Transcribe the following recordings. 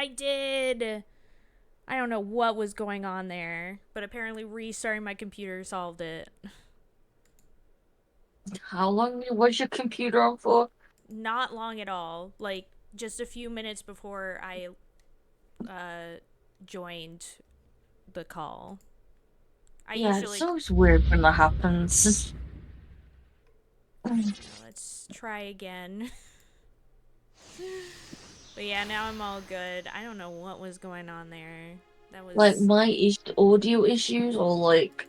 I did. I don't know what was going on there, but apparently restarting my computer solved it. How long was your computer on for? Not long at all. Like just a few minutes before I uh joined the call. I Yeah, it's usually always weird when that happens. let's try again. But yeah, now I'm all good. I don't know what was going on there. That Like was my audio issues or like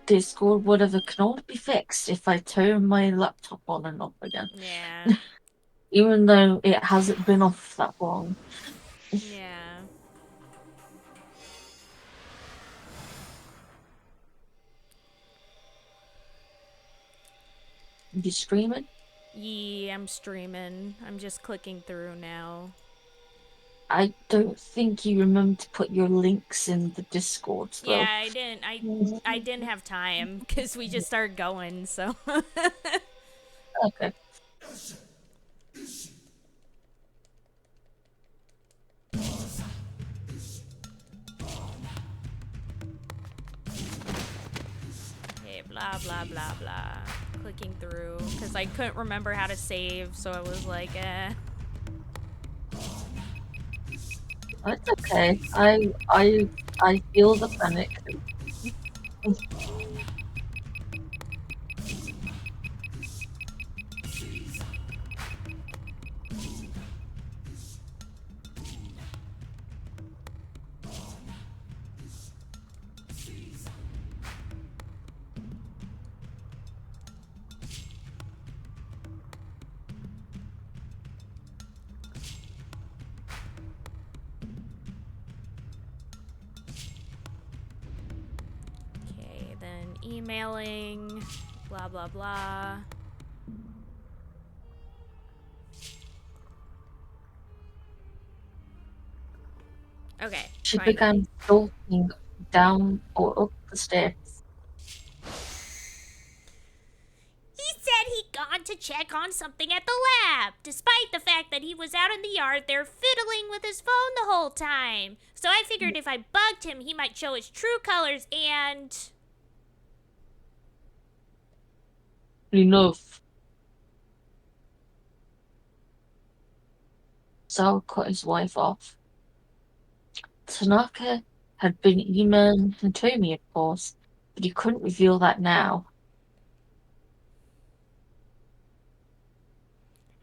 Discord, whatever, can only be fixed if I turn my laptop on and off again. yeah. Even though it hasn't been off that long. Yeah. You streaming? Yeah, I'm streaming. I'm just clicking through now. I don't think you remember to put your links in the Discord though. Yeah, I didn't. I didn't have time because we just started going. So Okay. okay, blah blah blah blah. Clicking through because I couldn't remember how to save, so I was like, eh. That's okay. I feel the panic. Okay, then emailing, blah blah blah. Okay, She began finally. stalking down or up the stairs. He said he'd gone to check on something at the lab, despite the fact that he was out in the yard there fiddling with his phone the whole time. So I figured if I bugged him, he might show his true colors and. Enough. Sal cut his wife off. Tanaka had been emailing Hitomi, of course, but he couldn't reveal that now.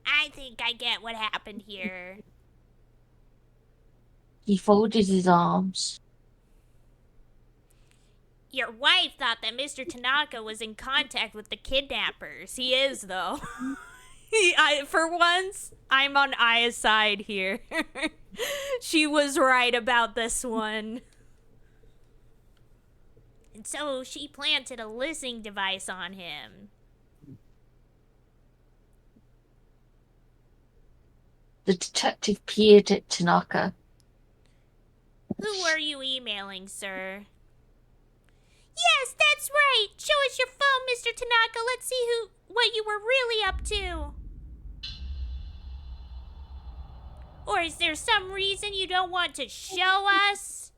I think I get what happened here. He folded his arms. Your wife thought that Mr. Tanaka was in contact with the kidnappers. He is, though. For once, I'm on Aya's side here. She was right about this one. And so she planted a listening device on him. The detective peered at Tanaka. Who were you emailing, sir? Yes, that's right. Show us your phone, Mr. Tanaka. Let's see what you were really up to. Or is there some reason you don't want to show us?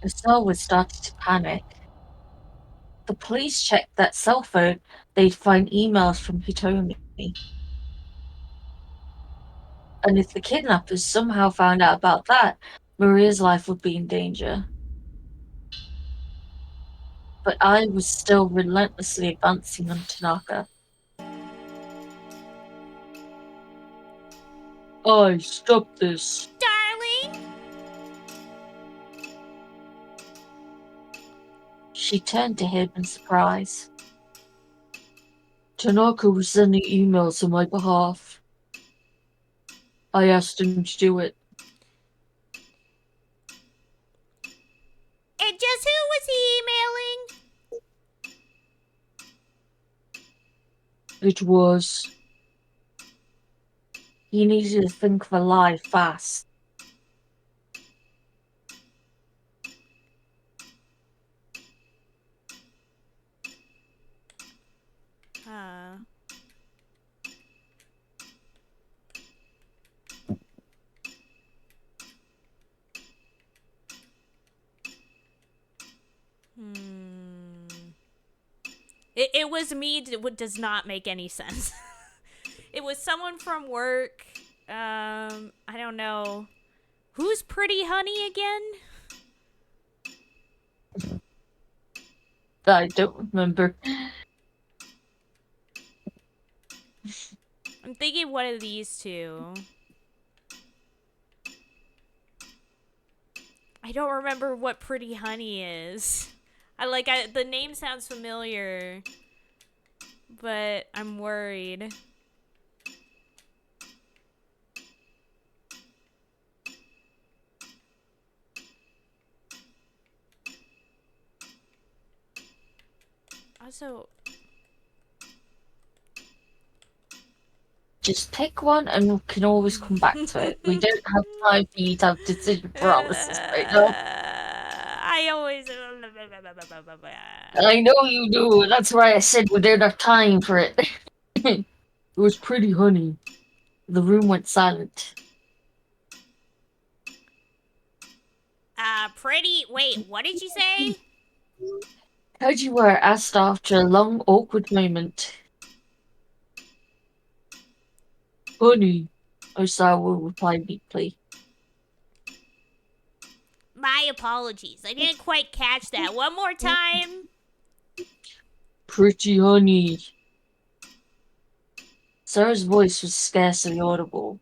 Sal was starting to panic. The police checked that cell phone. They'd find emails from Hitomi. And if the kidnappers somehow found out about that, Maria's life would be in danger. But I was still relentlessly advancing on Tanaka. I stop this. Darling? She turned to him in surprise. Tanaka was sending emails on my behalf. I asked him to do it. And just who was he emailing? It was. He needed to think of a lie fast. Uh, It was me. Does not make any sense. It was someone from work. I don't know. Who's Pretty Honey again? I don't remember. I'm thinking one of these two. I don't remember what Pretty Honey is. The name sounds familiar, but I'm worried. Also, Just pick one and we can always come back to it. We don't have time for you to have decision paralysis right now. I always. I know you do. That's why I said we don't have time for it. It was pretty, honey. The room went silent. Pretty. Wait, what did you say? How'd you were asked after a long, awkward moment. Honey, Osawa replied meekly. My apologies. I didn't quite catch that. One more time. Pretty honey. Sarah's voice was scarcely audible.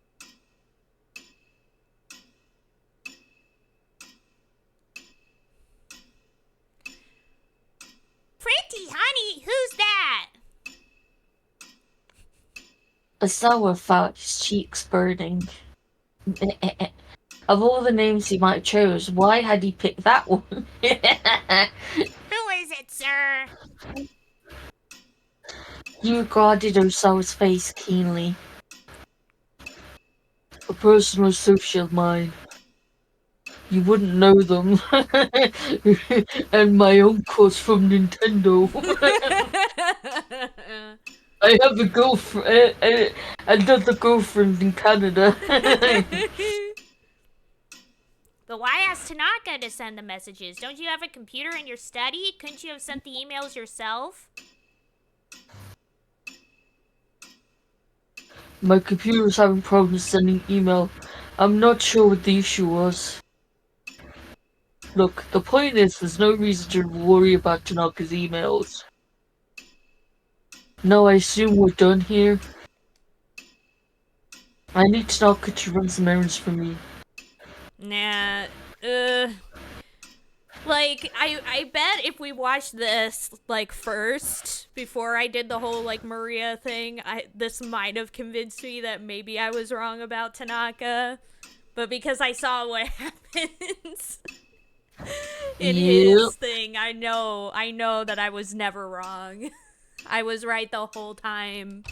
Pretty honey, who's that? Osawa felt his cheeks burning. Of all the names he might have chose, why had he picked that one? Who is it, sir? He regarded Osawa's face keenly. A personal associate of mine. You wouldn't know them. And my uncle's from Nintendo. I have a girlfriend, another girlfriend in Canada. But why ask Tanaka to send the messages? Don't you have a computer in your study? Couldn't you have sent the emails yourself? My computer's having problems sending email. I'm not sure what the issue was. Look, the point is, there's no reason to worry about Tanaka's emails. No, I assume we're done here. I need Tanaka to run some errands for me. Nah, I bet if we watched this, first, before I did the whole, Maria thing, this might have convinced me that maybe I was wrong about Tanaka. But because I saw what happens in his thing, I know that I was never wrong. I was right the whole time.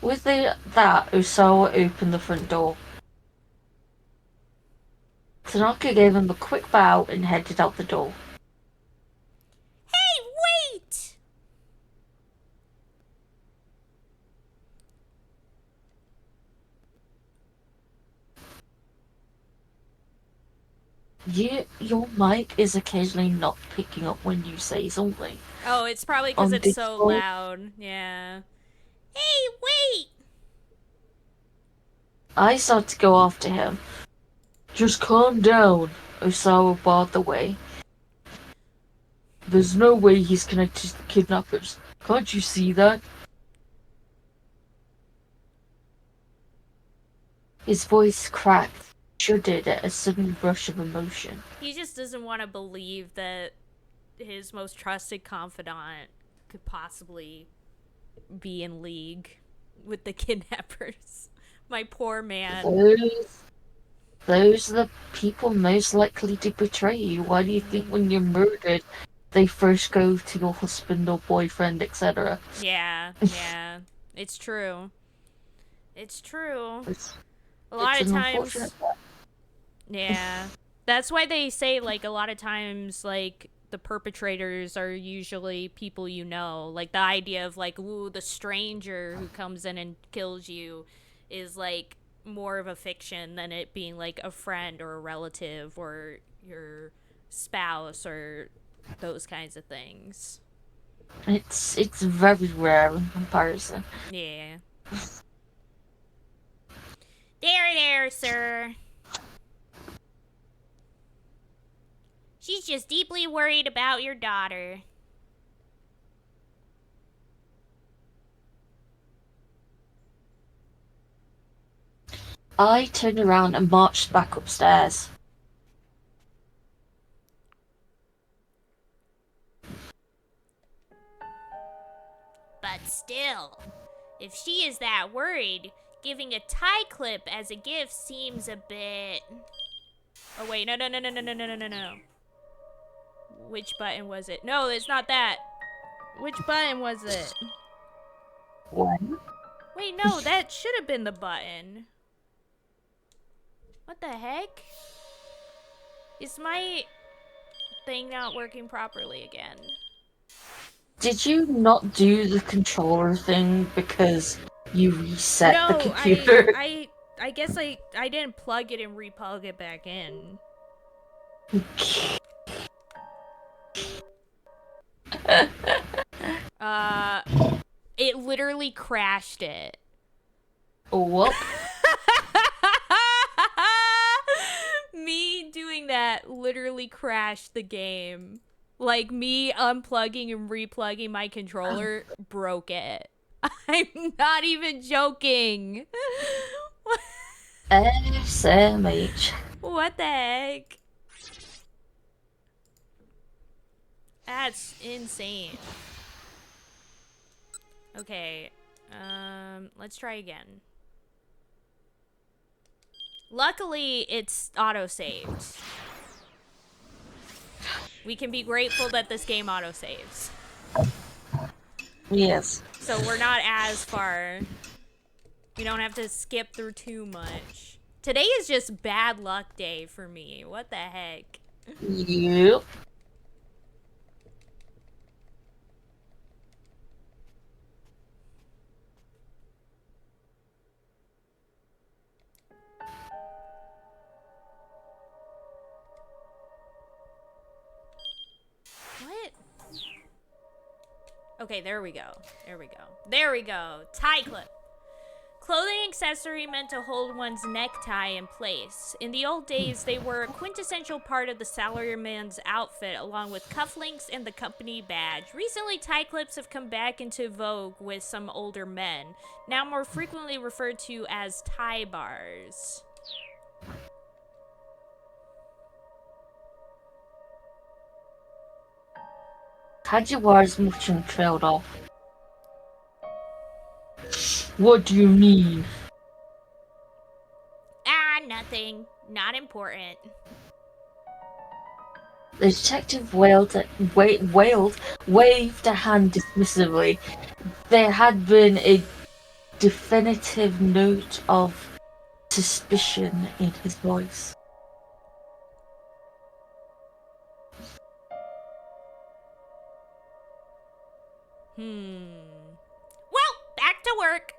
With that, Osawa opened the front door. Tanaka gave him a quick bow and headed out the door. Hey, wait! Your mic is occasionally not picking up when you say something. Oh, it's probably because it's so loud. Yeah. Hey, wait! I started to go after him. Just calm down, Osawa barred the way. There's no way he's connected to the kidnappers. Can't you see that? His voice cracked, shuddered at a sudden rush of emotion. He just doesn't want to believe that his most trusted confidant could possibly be in league with the kidnappers. My poor man. Those are the people most likely to betray you. Why do you think when you're murdered, they first go to your husband or boyfriend, etc.? Yeah. It's true. It's true. A lot It's of an times. unfortunate fact. Yeah. That's why they say, a lot of times, the perpetrators are usually people you know. Like, the idea of, ooh, the stranger who comes in and kills you is, more of a fiction than it being, a friend or a relative or your spouse or those kinds of things. It's very rare in comparison. Yeah. There, sir. She's just deeply worried about your daughter. I turned around and marched back upstairs. But still, if she is that worried, giving a tie clip as a gift seems a bit... Oh, wait, no. Which button was it? No, it's not that. Which button was it? What? Wait, no, that should have been the button. What the heck? Is my thing not working properly again? Did you not do the controller thing because you reset the computer? I guess I didn't plug it and replug it back in. It literally crashed it. Whoop. Me doing that literally crashed the game. Like, me unplugging and replugging my controller broke it. I'm not even joking. SMH. What the heck? That's insane. Okay, let's try again. Luckily, it's auto-saved. We can be grateful that this game auto-saves. Yes. So we're not as far. We don't have to skip through too much. Today is just bad luck day for me. What the heck? Yep. What? Okay, there we go. There we go. Tie clip. Clothing accessory meant to hold one's necktie in place. In the old days, they were a quintessential part of the salaryman's outfit, along with cufflinks and the company badge. Recently, tie clips have come back into vogue with some older men, now more frequently referred to as tie bars. Kajiwara's muttering trailed off. What do you mean? Ah, nothing. Not important. The detective waved a hand dismissively. There had been a definitive note of suspicion in his voice. Well, back to work.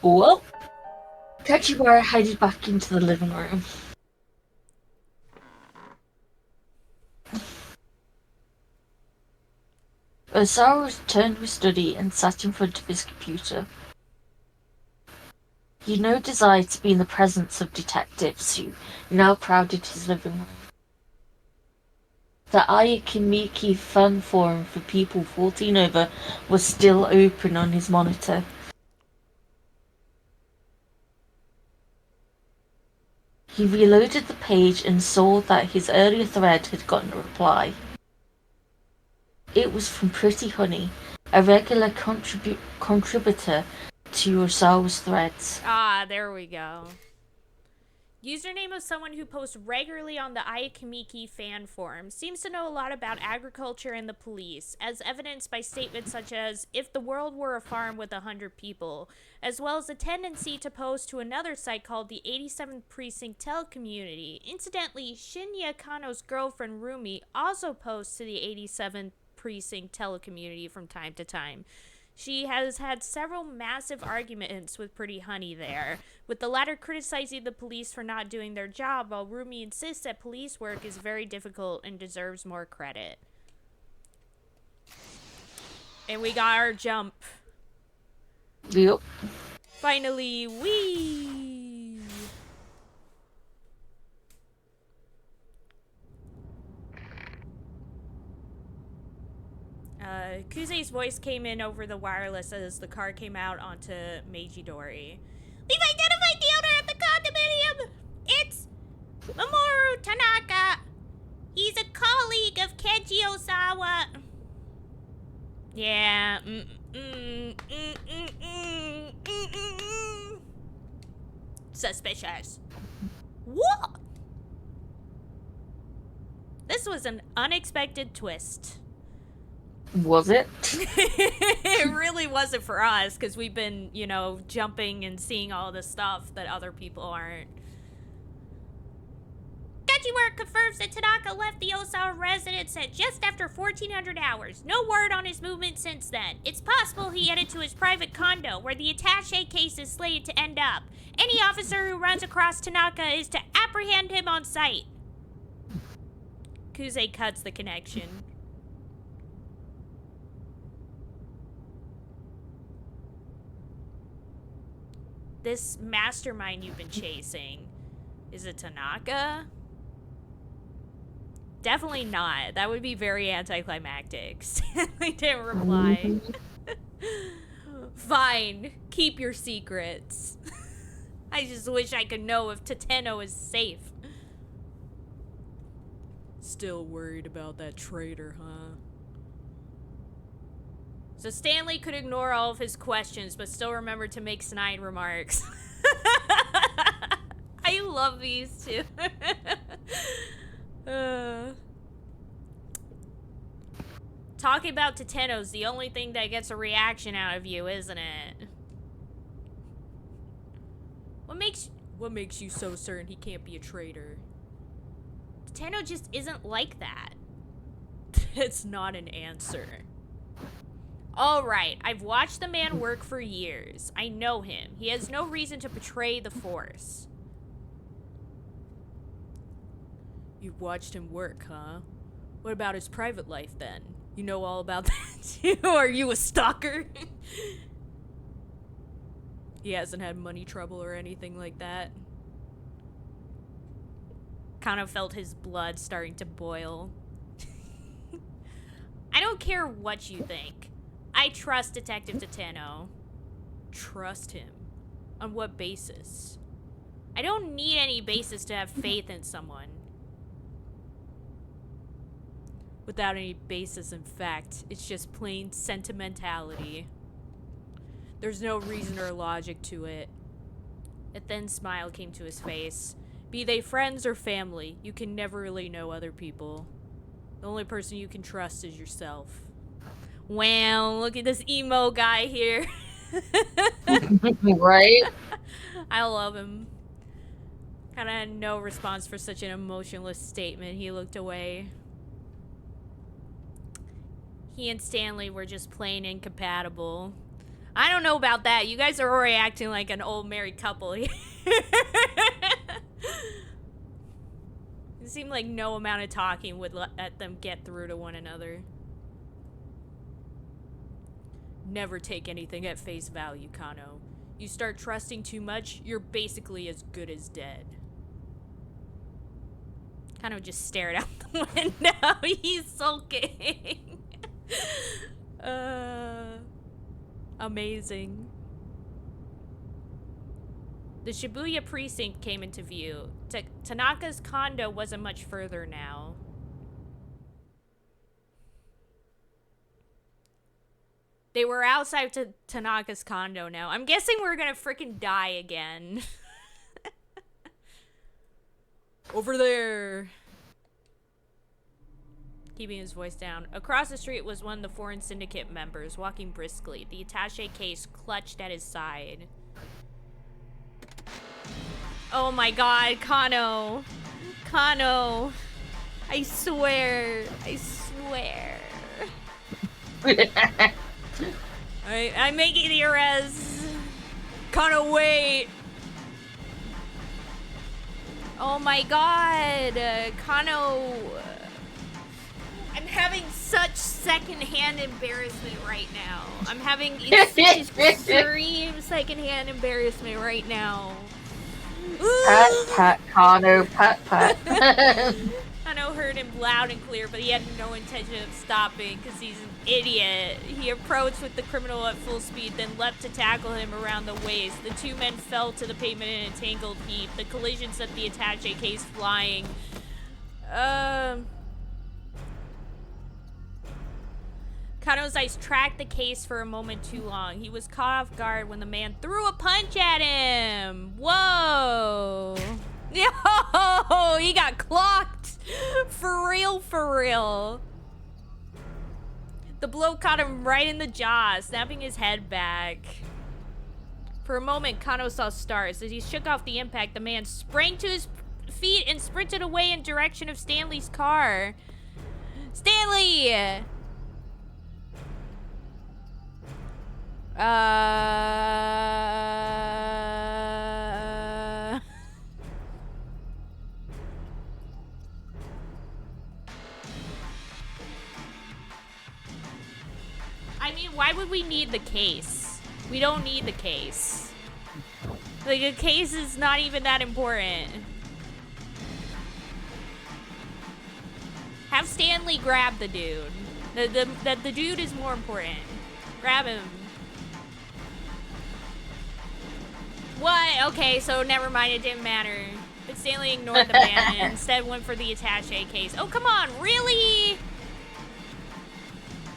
Well, Kajiwara headed back into the living room. Osaru returned to his study and sat in front of his computer. He had no desire to be in the presence of detectives who now crowded his living room. The Ayakimiki fan forum for people 14 over was still open on his monitor. He reloaded the page and saw that his earlier thread had gotten a reply. It was from Pretty Honey, a regular contributor to Osawa's threads. Ah, there we go. Username of someone who posts regularly on the Ayakimiki fan forum. Seems to know a lot about agriculture and the police, as evidenced by statements such as, if the world were a farm with 100 people, as well as a tendency to post to another site called the 87th Precinct Telecommunity. Incidentally, Shinya Kano's girlfriend Rumi also posts to the 87th Precinct Telecommunity from time to time. She has had several massive arguments with Pretty Honey there, with the latter criticizing the police for not doing their job, while Rumi insists that police work is very difficult and deserves more credit. And we got our jump. Yep. Finally, wee! Kuze's voice came in over the wireless as the car came out onto Meijidori. We've identified the owner of the condominium! It's Mamoru Tanaka! He's a colleague of Kenji Osawa. Yeah, suspicious. What? This was an unexpected twist. Was it? It really wasn't for us, because we've been, you know, jumping and seeing all this stuff that other people aren't. Work confirms that Tanaka left the Osawa residence at just after 1400 hours. No word on his movement since then. It's possible he headed to his private condo, where the attaché case is slated to end up. Any officer who runs across Tanaka is to apprehend him on sight. Kuze cuts the connection. This mastermind you've been chasing, is it Tanaka? Definitely not. That would be very anticlimactic. Stanley didn't reply. Fine. Keep your secrets. I just wish I could know if Tateno is safe. Still worried about that traitor, huh? So Stanley could ignore all of his questions, but still remember to make snide remarks. I love these two. Talking about Tateno's the only thing that gets a reaction out of you, isn't it? What makes you so certain he can't be a traitor? Tateno just isn't like that. It's not an answer. Alright, I've watched the man work for years. I know him. He has no reason to betray the Force. You've watched him work, huh? What about his private life, then? You know all about that, too? Are you a stalker? He hasn't had money trouble or anything like that. Kind of felt his blood starting to boil. I don't care what you think. I trust Detective Tateno. Trust him? On what basis? I don't need any basis to have faith in someone. Without any basis in fact, it's just plain sentimentality. There's no reason or logic to it. A thin smile came to his face. Be they friends or family, you can never really know other people. The only person you can trust is yourself. Wow, look at this emo guy here. Right? I love him. Kinda had no response for such an emotionless statement. He looked away. He and Stanley were just plain incompatible. I don't know about that. You guys are already acting like an old married couple here. It seemed like no amount of talking would let them get through to one another. Never take anything at face value, Kano. You start trusting too much, you're basically as good as dead. Kano just stared out the window. He's sulking. Amazing. The Shibuya precinct came into view. Tanaka's condo wasn't much further now. They were outside Tanaka's condo now. I'm guessing we're gonna freaking die again. Over there. Keeping his voice down. Across the street was one of the foreign syndicate members, walking briskly, the attaché case clutched at his side. Oh my god, Kano. Kano. I swear. I swear. Alright, I'm making the arrest. Kano, wait. Oh my god. Kano. I'm having such secondhand embarrassment right now. I'm having extreme secondhand embarrassment right now. Pat, pat, Connor, pat, pat. Kano heard him loud and clear, but he had no intention of stopping because he's an idiot. He approached with the criminal at full speed, then leapt to tackle him around the waist. The two men fell to the pavement in a tangled heap. The collision sent the attaché case flying. Kano's eyes tracked the case for a moment too long. He was caught off guard when the man threw a punch at him. Whoa. Yo, he got clocked. For real, for real. The blow caught him right in the jaw, snapping his head back. For a moment, Kano saw stars. As he shook off the impact, the man sprang to his feet and sprinted away in direction of Stanley's car. Stanley! I mean, why would we need the case? We don't need the case. Like, a case is not even that important. Have Stanley grab the dude. The dude is more important. Grab him. What? Okay, so never mind, it didn't matter. But Stanley ignored the man and instead went for the attaché case. Oh, come on, really?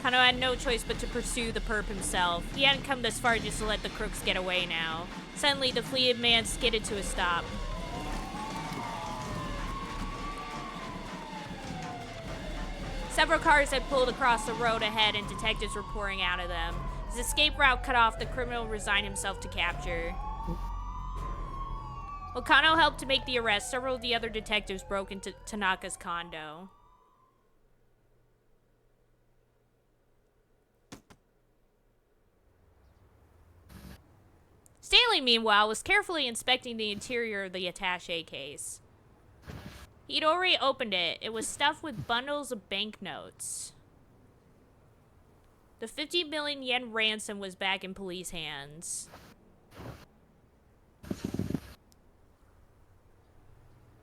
Kano had no choice but to pursue the perp himself. He hadn't come this far just to let the crooks get away now. Suddenly, the fleeing man skidded to a stop. Several cars had pulled across the road ahead and detectives were pouring out of them. His escape route cut off, the criminal resigned himself to capture. While Kano helped to make the arrest, several of the other detectives broke into Tanaka's condo. Stanley, meanwhile, was carefully inspecting the interior of the attaché case. He'd already opened it. It was stuffed with bundles of banknotes. The 50 million yen ransom was back in police hands.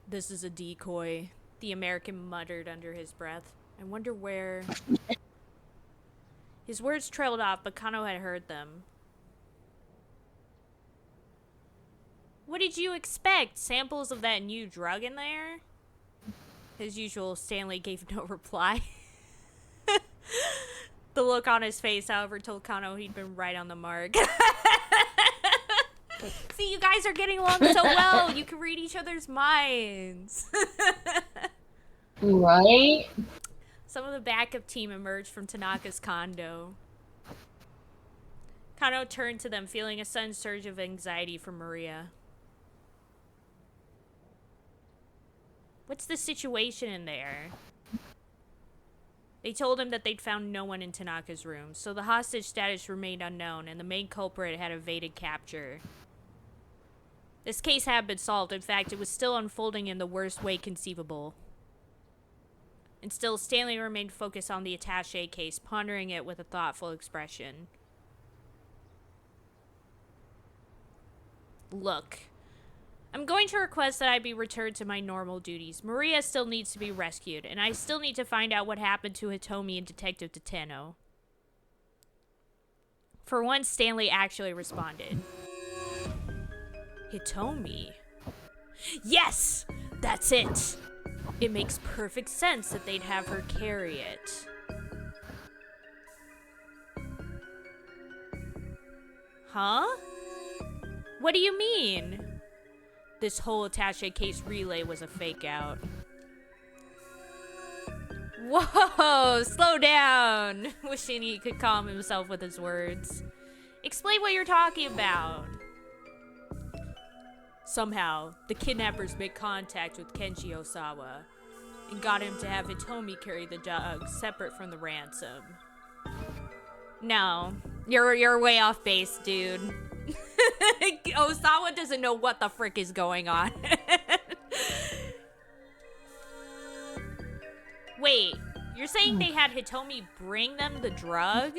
This is a decoy, the American muttered under his breath. I wonder where... His words trailed off, but Kano had heard them. What did you expect? Samples of that new drug in there? As usual, Stanley gave no reply. The look on his face, however, told Kano he'd been right on the mark. See, you guys are getting along so well. You can read each other's minds. Right? Some of the backup team emerged from Tanaka's condo. Kano turned to them, feeling a sudden surge of anxiety for Maria. What's the situation in there? They told him that they'd found no one in Tanaka's room, so the hostage status remained unknown, and the main culprit had evaded capture. This case had been solved. In fact, it was still unfolding in the worst way conceivable. And still, Stanley remained focused on the attaché case, pondering it with a thoughtful expression. Look, I'm going to request that I be returned to my normal duties. Maria still needs to be rescued, and I still need to find out what happened to Hitomi and Detective Tateno. For once, Stanley actually responded. Hitomi? Yes! That's it! It makes perfect sense that they'd have her carry it. Huh? What do you mean? This whole attaché case relay was a fake out. Whoa, slow down. Wishing he could calm himself with his words. Explain what you're talking about. Somehow, the kidnappers made contact with Kenji Osawa and got him to have Hitomi carry the drugs separate from the ransom. No, You're way off base, dude. Osawa doesn't know what the frick is going on. Wait, you're saying they had Hitomi bring them the drug?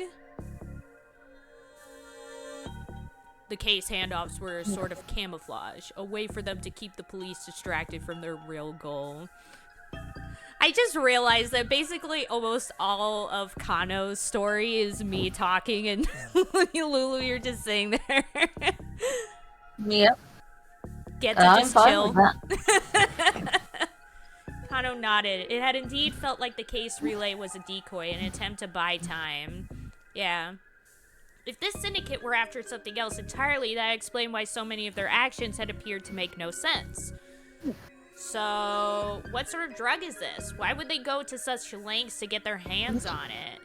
The case handoffs were sort of camouflage, a way for them to keep the police distracted from their real goal. I just realized that basically almost all of Kano's story is me talking, and Lulu, you're just sitting there. Yep. Get to I'm just fine chill. with that. Kano nodded. It had indeed felt like the case relay was a decoy, an attempt to buy time. Yeah. If this syndicate were after something else entirely, that explained why so many of their actions had appeared to make no sense. So, what sort of drug is this? Why would they go to such lengths to get their hands on it?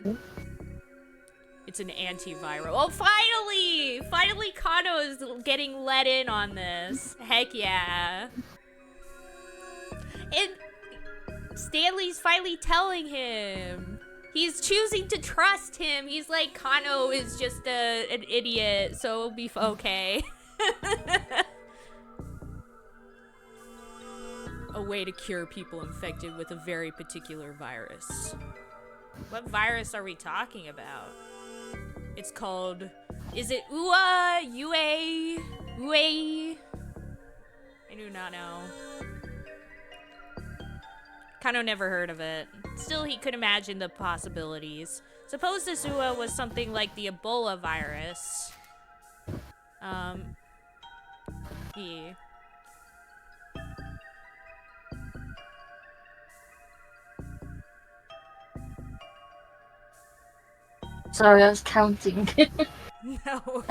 It's an antiviral. Oh, finally! Finally Kano is getting let in on this. Heck yeah. And Stanley's finally telling him. He's choosing to trust him. He's like, Kano is just an idiot, so it'll be okay. A way to cure people infected with a very particular virus. What virus are we talking about? It's called... Is it Ua? Ue? Ue? I do not know. Kano never heard of it. Still, he could imagine the possibilities. Suppose this Ua was something like the Ebola virus. Yeah. Sorry, I was counting. No.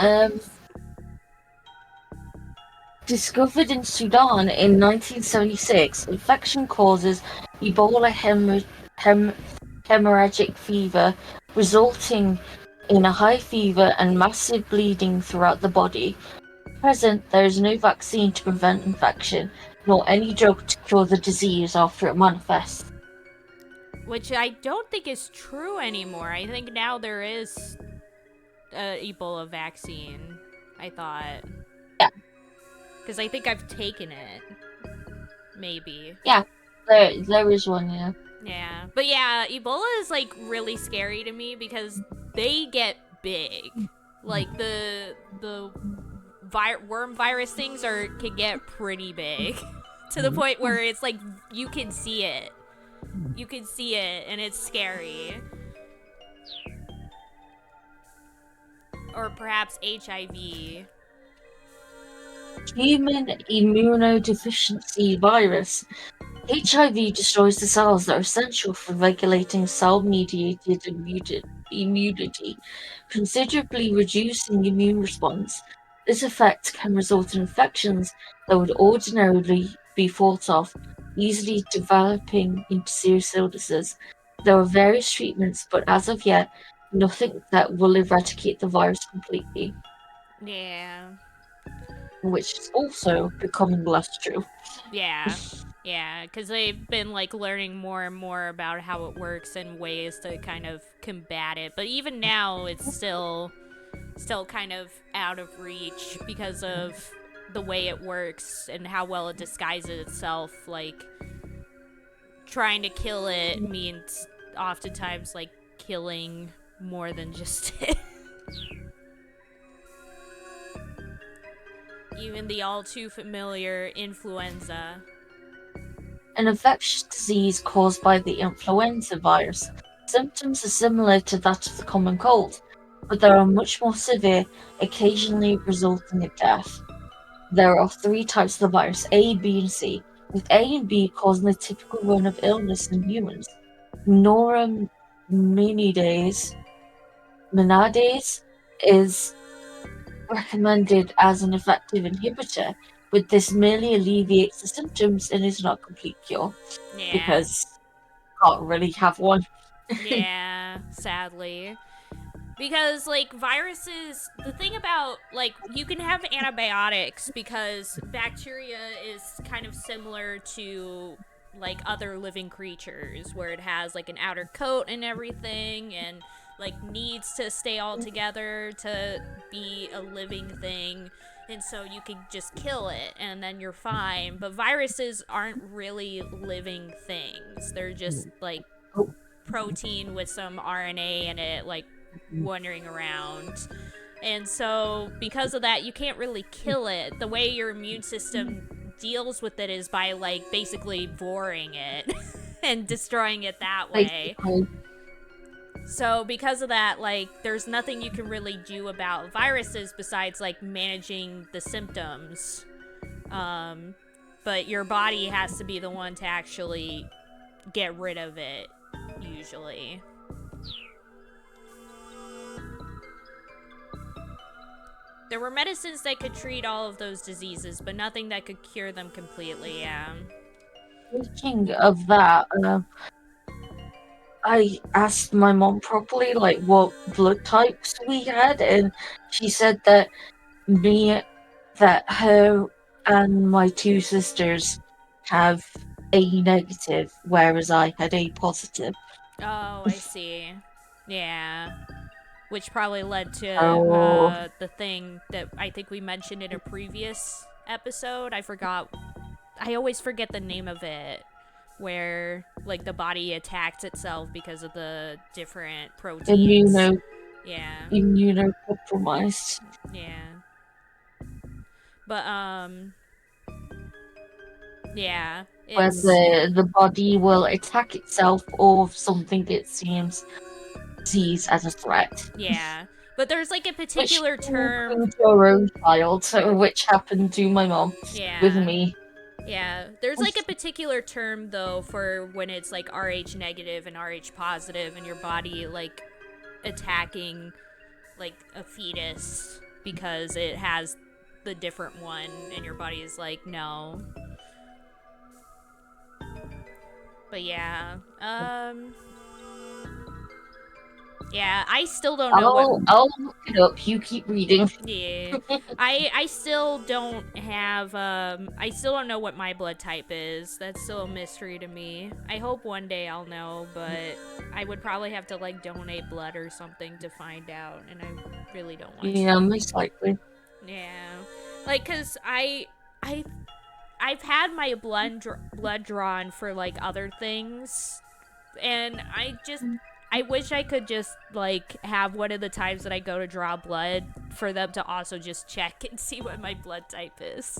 Discovered in Sudan in 1976, infection causes Ebola hemorrhagic fever, resulting in a high fever and massive bleeding throughout the body. At present, there is no vaccine to prevent infection, nor any drug to cure the disease after it manifests. Which I don't think is true anymore. I think now there is a Ebola vaccine, I thought. Yeah. Because I think I've taken it. Maybe. Yeah, there is one, yeah. Yeah. But yeah, Ebola is like really scary to me because they get big. Like the worm virus things can get pretty big. To the point where it's like you can see it. You can see it and it's scary. Or perhaps HIV. Human immunodeficiency virus. HIV destroys the cells that are essential for regulating cell-mediated immunity, considerably reducing immune response. This effect can result in infections that would ordinarily be fought off, easily developing into serious illnesses. There are various treatments, but as of yet, nothing that will eradicate the virus completely, Yeah. which is also becoming less true. Yeah. Yeah, because they've been like learning more and more about how it works and ways to kind of combat it. But even now, it's still kind of out of reach because of the way it works and how well it disguises itself. Like, trying to kill it means oftentimes like killing more than just it. Even the all too familiar influenza. An infectious disease caused by the influenza virus. Symptoms are similar to that of the common cold, but they are much more severe, occasionally resulting in death. There are 3 types of the virus, A, B, and C, with A and B causing the typical run of illness in humans. Neuraminidase is recommended as an effective inhibitor, but this merely alleviates the symptoms and is not a complete cure. Yeah. Because can't really have one. Yeah, sadly. Because, like, viruses, the thing about, like, you can have antibiotics because bacteria is kind of similar to, like, other living creatures where it has, like, an outer coat and everything, and needs to stay all together to be a living thing, and so you can just kill it and then you're fine. But viruses aren't really living things. They're just protein with some RNA in it, wandering around. And so, because of that, you can't really kill it. The way your immune system deals with it is by, basically voring it and destroying it that way. Basically. So, because of that, there's nothing you can really do about viruses besides, managing the symptoms. But your body has to be the one to actually get rid of it, usually. There were medicines that could treat all of those diseases, but nothing that could cure them completely, yeah. Speaking of that, I asked my mom properly, what blood types we had, and she said that her and my two sisters have A negative, whereas I had A positive. Oh, I see. Yeah. Which probably led to Oh, the thing that I think we mentioned in a previous episode. I always forget the name of it. Where, the body attacks itself because of the different proteins. Yeah. immunocompromised. Yeah. But, yeah. Where the body will attack itself or something it sees as a threat. Yeah. But there's, a Which particular term. to your own child, which happened to my mom with Yeah. me. Yeah, there's a particular term though for when it's Rh negative and Rh positive and your body attacking a fetus because it has the different one and your body is no. But yeah, yeah, I still don't know I'll look it up. You keep reading. Yeah. I still don't have I still don't know what my blood type is. That's still a mystery to me. I hope one day I'll know, but I would probably have to donate blood or something to find out, and I really don't want to. Yeah, most likely. Yeah. Cuz I've had my blood drawn for other things, and I wish I could just have one of the times that I go to draw blood for them to also just check and see what my blood type is.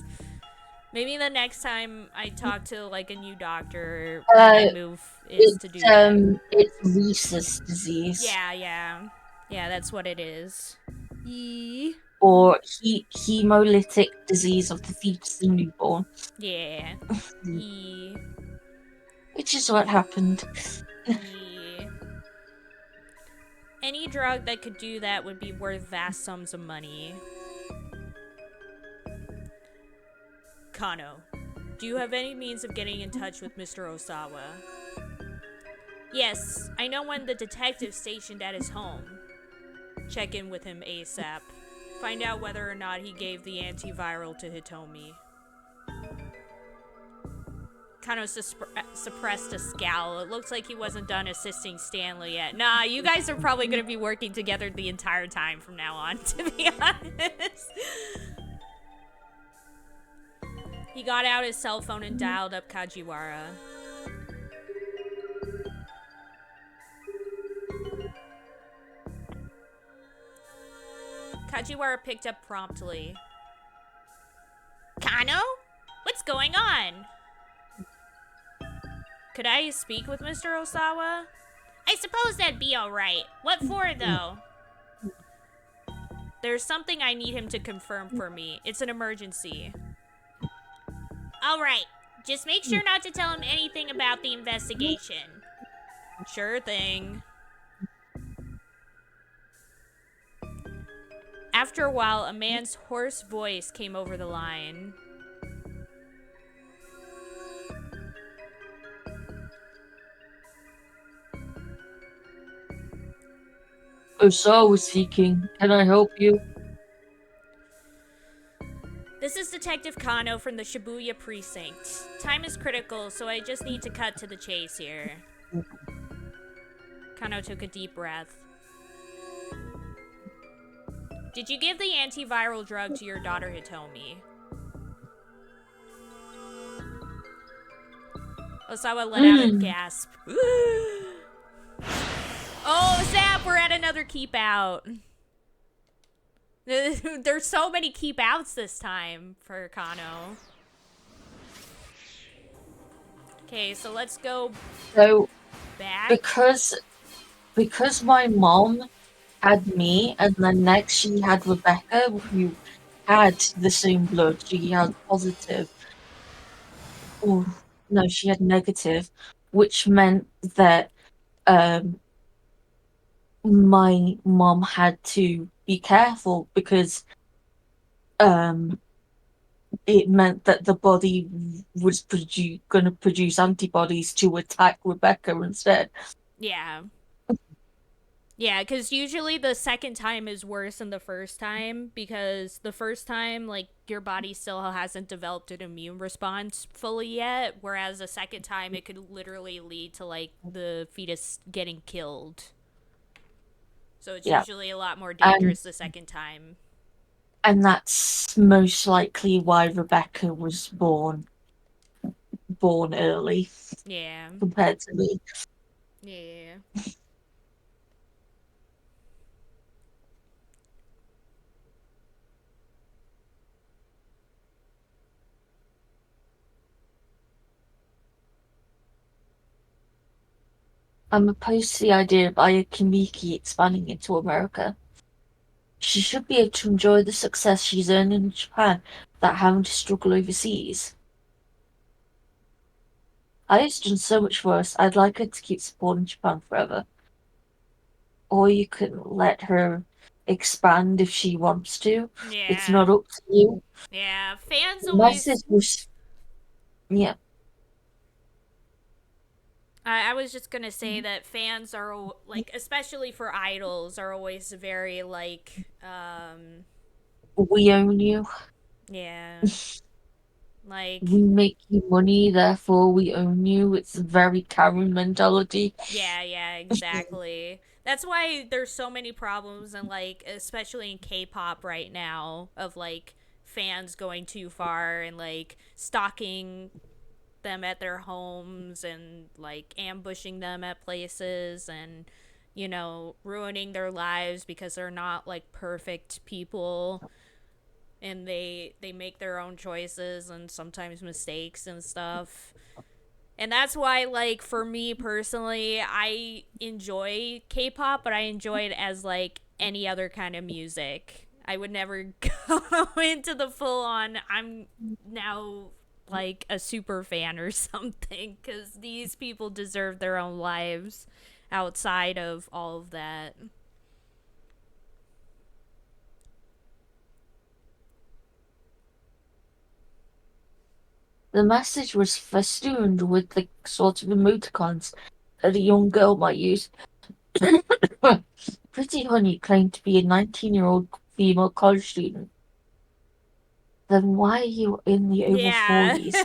Maybe the next time I talk to a new doctor when I move is to do that. It's rhesus disease. Yeah, that's what it is. Yee. Or hemolytic disease of the fetus and newborn. Yeah. Yee. Which is what happened. Yeah. Any drug that could do that would be worth vast sums of money. Kano, do you have any means of getting in touch with Mr. Osawa? Yes, I know one the detective stationed at his home. Check in with him ASAP. Find out whether or not he gave the antiviral to Hitomi. Kano suppressed a scowl. It looks like he wasn't done assisting Stanley yet. Nah, you guys are probably going to be working together the entire time from now on, to be honest. He got out his cell phone and dialed up Kajiwara. Kajiwara picked up promptly. Kano? What's going on? Could I speak with Mr. Osawa? I suppose that'd be alright. What for, though? There's something I need him to confirm for me. It's an emergency. Alright. Just make sure not to tell him anything about the investigation. Sure thing. After a while, a man's hoarse voice came over the line. Osawa speaking. Can I help you? This is Detective Kano from the Shibuya precinct. Time is critical, so I just need to cut to the chase here. Kano took a deep breath. Did you give the antiviral drug to your daughter Hitomi? Osawa let out a Mm. gasp. Oh, Zap, we're at another keep out. There's so many keep outs this time for Kano. Okay, so let's go So back. because my mom had me, and then next she had Rebecca, who had the same blood. She had positive. Oh no, she had negative, which meant that um my mom had to be careful because um it meant that the body was going to produce antibodies to attack Rebecca instead. Yeah. Yeah, because usually the second time is worse than the first time because the first time, like, your body still hasn't developed an immune response fully yet, whereas the second time it could literally lead to, like, the fetus getting killed. So it's Yeah, usually a lot more and dangerous the second time. that's most likely why Rebecca was born early Yeah. compared to me. Yeah. I'm opposed to the idea of Ayakimiki expanding into America. She should be able to enjoy the success she's earned in Japan without having to struggle overseas. Aya's done so much for us, I'd like her to keep supporting Japan forever. Or you can let her expand if she wants to. It's Yeah. not up to you. Yeah. Fans The always. message was, yeah, I was just gonna say that fans are, like, especially for idols, are always very, like, we own you. yeah. Like, We make you money, therefore we own you. It's a very Karen mentality. yeah, exactly. That's why there's so many problems, and, like, especially in K-pop right now, of, like, fans going too far and, like, stalking them at their homes and, like, ambushing them at places and, ruining their lives because they're not, like, perfect people, and they make their own choices and sometimes mistakes and stuff. And that's why, like, for me personally, I enjoy K-pop, but I enjoy it as, like, any other kind of music. I would never go into the full on I'm now, like, a super fan or something, cuz these people deserve their own lives outside of all of that. The message was festooned with the sort of emoticons that a young girl might use. Pretty Honey claimed to be a 19-year-old female college student. Then why are you in the over Yeah. 40s?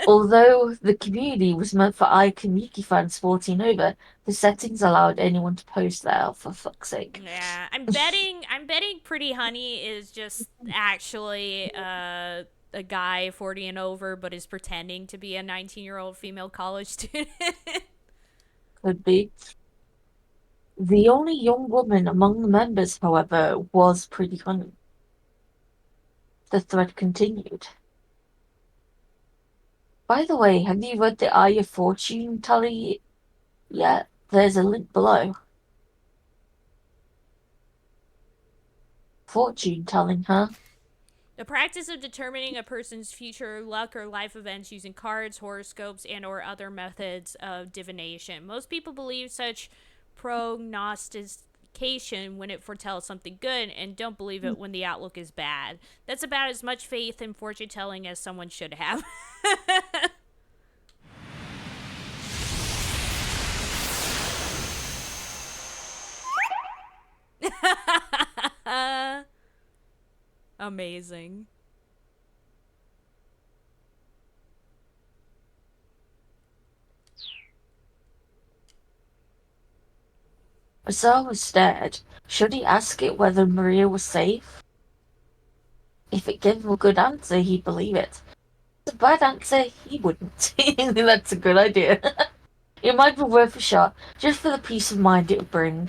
Although the community was meant for Ike and Miki fans 14 over, the settings allowed anyone to post there, for fuck's sake. Yeah, I'm betting Pretty Honey is just actually a guy 40 and over but is pretending to be a 19-year-old female college student. Could be. The only young woman among the members, however, was Pretty Honey. The thread continued. By the way, have you read the Aya fortune tally yet? There's a link below. Fortune telling, huh? The practice of determining a person's future luck or life events using cards, horoscopes, and or other methods of divination. Most people believe such prognostication when it foretells something good and don't believe it when the outlook is bad. That's about as much faith in fortune telling as someone should have. Amazing. Osawa stared. Should he ask it whether Maria was safe? If it gave him a good answer, he'd believe it. If it's a bad answer, he wouldn't. That's a good idea. It might be worth a shot, just for the peace of mind it would bring.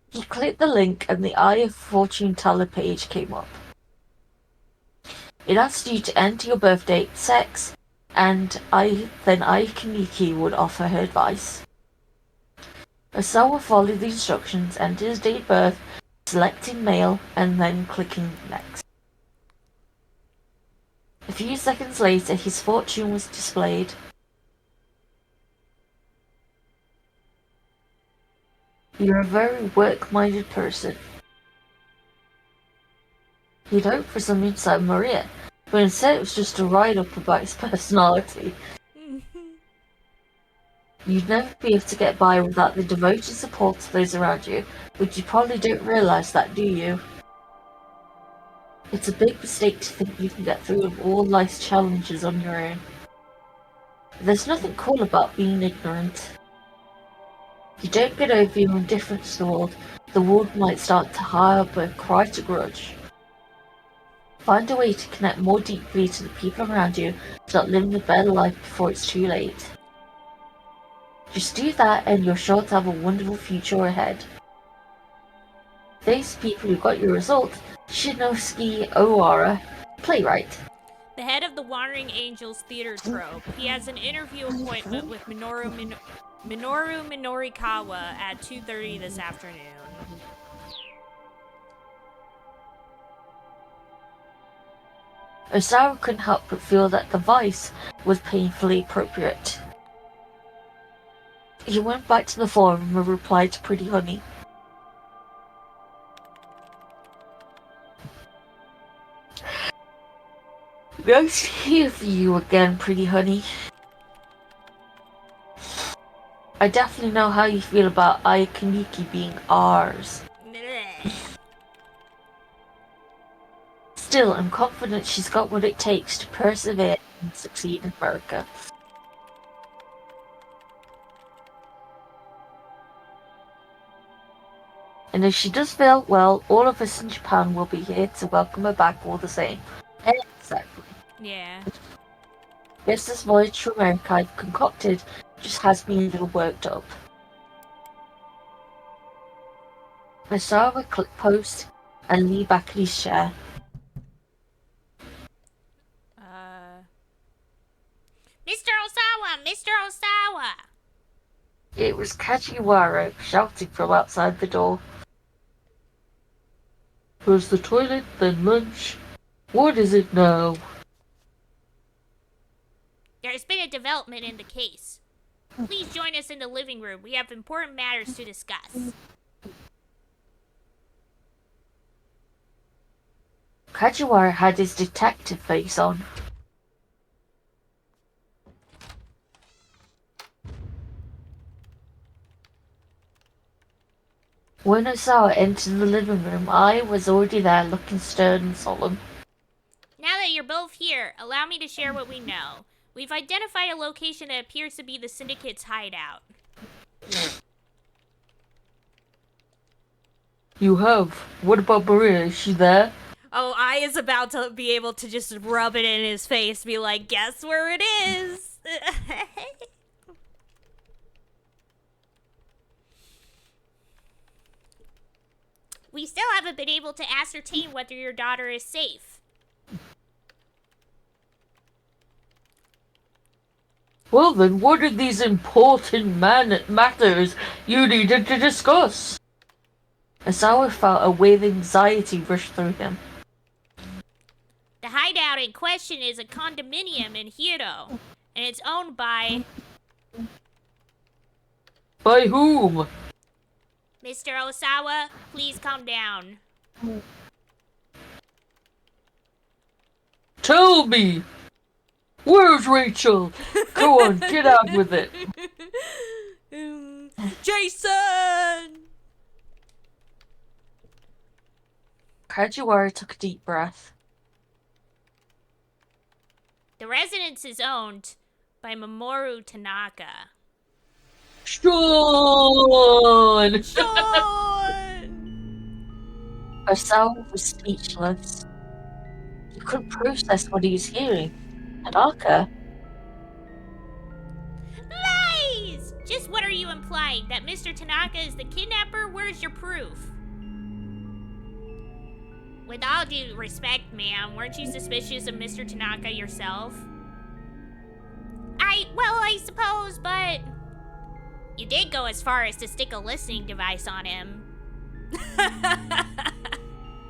He clicked the link and the Eye of Fortune Teller page came up. It asked you to enter your birth date, sex, and then Kaniki would offer her advice. Osawa followed the instructions, entered his date of birth, selecting male, and then clicking next. A few seconds later, his fortune was displayed. You're a very work-minded person. He'd hoped for some insight on Maria, but instead it was just a write-up about his personality. You'd never be able to get by without the devoted support of those around you, but you probably don't realise that, do you? It's a big mistake to think you can get through all life's challenges on your own. There's nothing cool about being ignorant. If you don't get over your indifference to the world might start to harbour quite a grudge. Find a way to connect more deeply to the people around you, start living a better life before it's too late. Just do that and you're sure to have a wonderful future ahead. Those people who got your result, Shinosuke Owara, playwright. The head of the Wandering Angels theater troupe. He has an interview appointment with Minoru Minorikawa at 2:30 this afternoon. Osawa couldn't help but feel that the vice was painfully appropriate. He went back to the forum and replied to Pretty Honey. Nice to hear from you again, Pretty Honey. I definitely know how you feel about Aya Kaniki being ours. Still, I'm confident she's got what it takes to persevere and succeed in America. And if she does fail, well, all of us in Japan will be here to welcome her back all the same. Exactly. Yeah. Guess this voyage to America I've concocted just has me a little worked up. Osawa clicked post and leaned back in his chair. Mr. Osawa! Mr. Osawa! It was Kajiwara shouting from outside the door. First the toilet, then lunch. What is it now? There's been a development in the case. Please join us in the living room. We have important matters to discuss. Kajiwara had his detective face on. When Osawa entered the living room, I was already there looking stern and solemn. Now that you're both here, allow me to share what we know. We've identified a location that appears to be the Syndicate's hideout. You have? What about Maria? Is she there? Oh, I is about to be able to just rub it in his face, be like, guess where it is? We still haven't been able to ascertain whether your daughter is safe. Well then, what are these important matters you needed to discuss? Osawa felt a wave of anxiety rush through him. The hideout in question is a condominium in Hiro, and it's owned by... By whom? Mr. Osawa, please calm down. Tell me! Where's Rachel? Go on, get out with it. Jason! Kajiwara took a deep breath. The residence is owned by Mamoru Tanaka. Sean! Sean! Osawa was speechless. He couldn't process what he was hearing. Tanaka? Lies! Just what are you implying? That Mr. Tanaka is the kidnapper? Where's your proof? With all due respect, ma'am, weren't you suspicious of Mr. Tanaka yourself? I suppose, but you did go as far as to stick a listening device on him.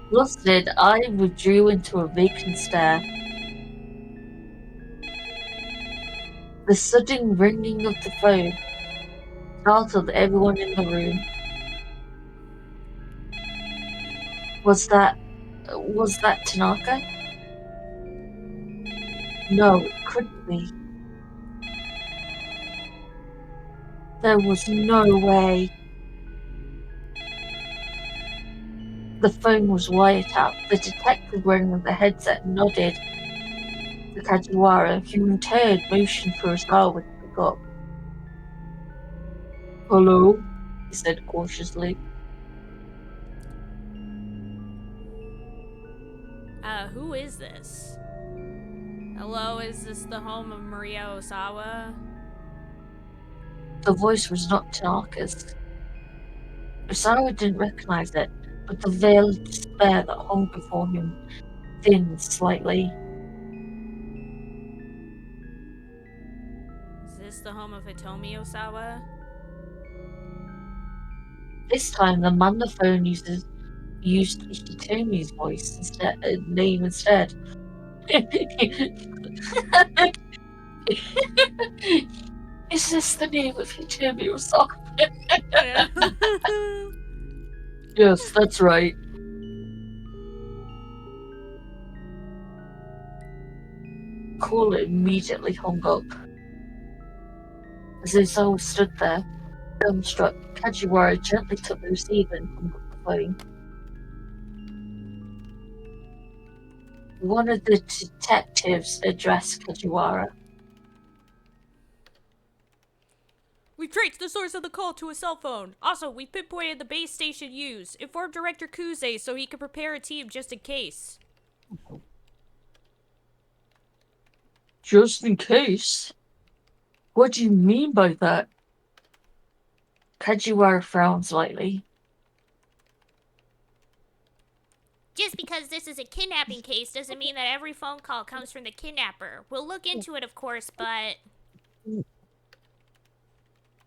Flustered, I withdrew into a vacant stare. The sudden ringing of the phone startled everyone in the room. Was that Tanaka? No, it couldn't be. There was no way. The phone was wiretapped. The detective wearing the headset nodded to Kajiwara, who in turn motioned for Osawa to pick up. Hello? He said cautiously. Who is this? Hello, is this the home of Maria Osawa? The voice was not Tanaka's. Osawa didn't recognize it, but the veil of despair that hung before him thinned slightly. Is this the home of Hitomi Osawa? This time, the man on the phone used Hitomi's name instead. Is this the name of Hitomi Osawa? Yeah. Yes, that's right. Caller immediately hung up. As Osawa stood there, dumbstruck, Kajiwara gently took the receiver and hung up the phone. One of the detectives addressed Kajiwara. We've traced the source of the call to a cell phone. Also, we've pinpointed the base station used. Inform Director Kuze so he can prepare a team just in case. Just in case? What do you mean by that? Kajiwara frowned slightly. Just because this is a kidnapping case doesn't mean that every phone call comes from the kidnapper. We'll look into it, of course, but...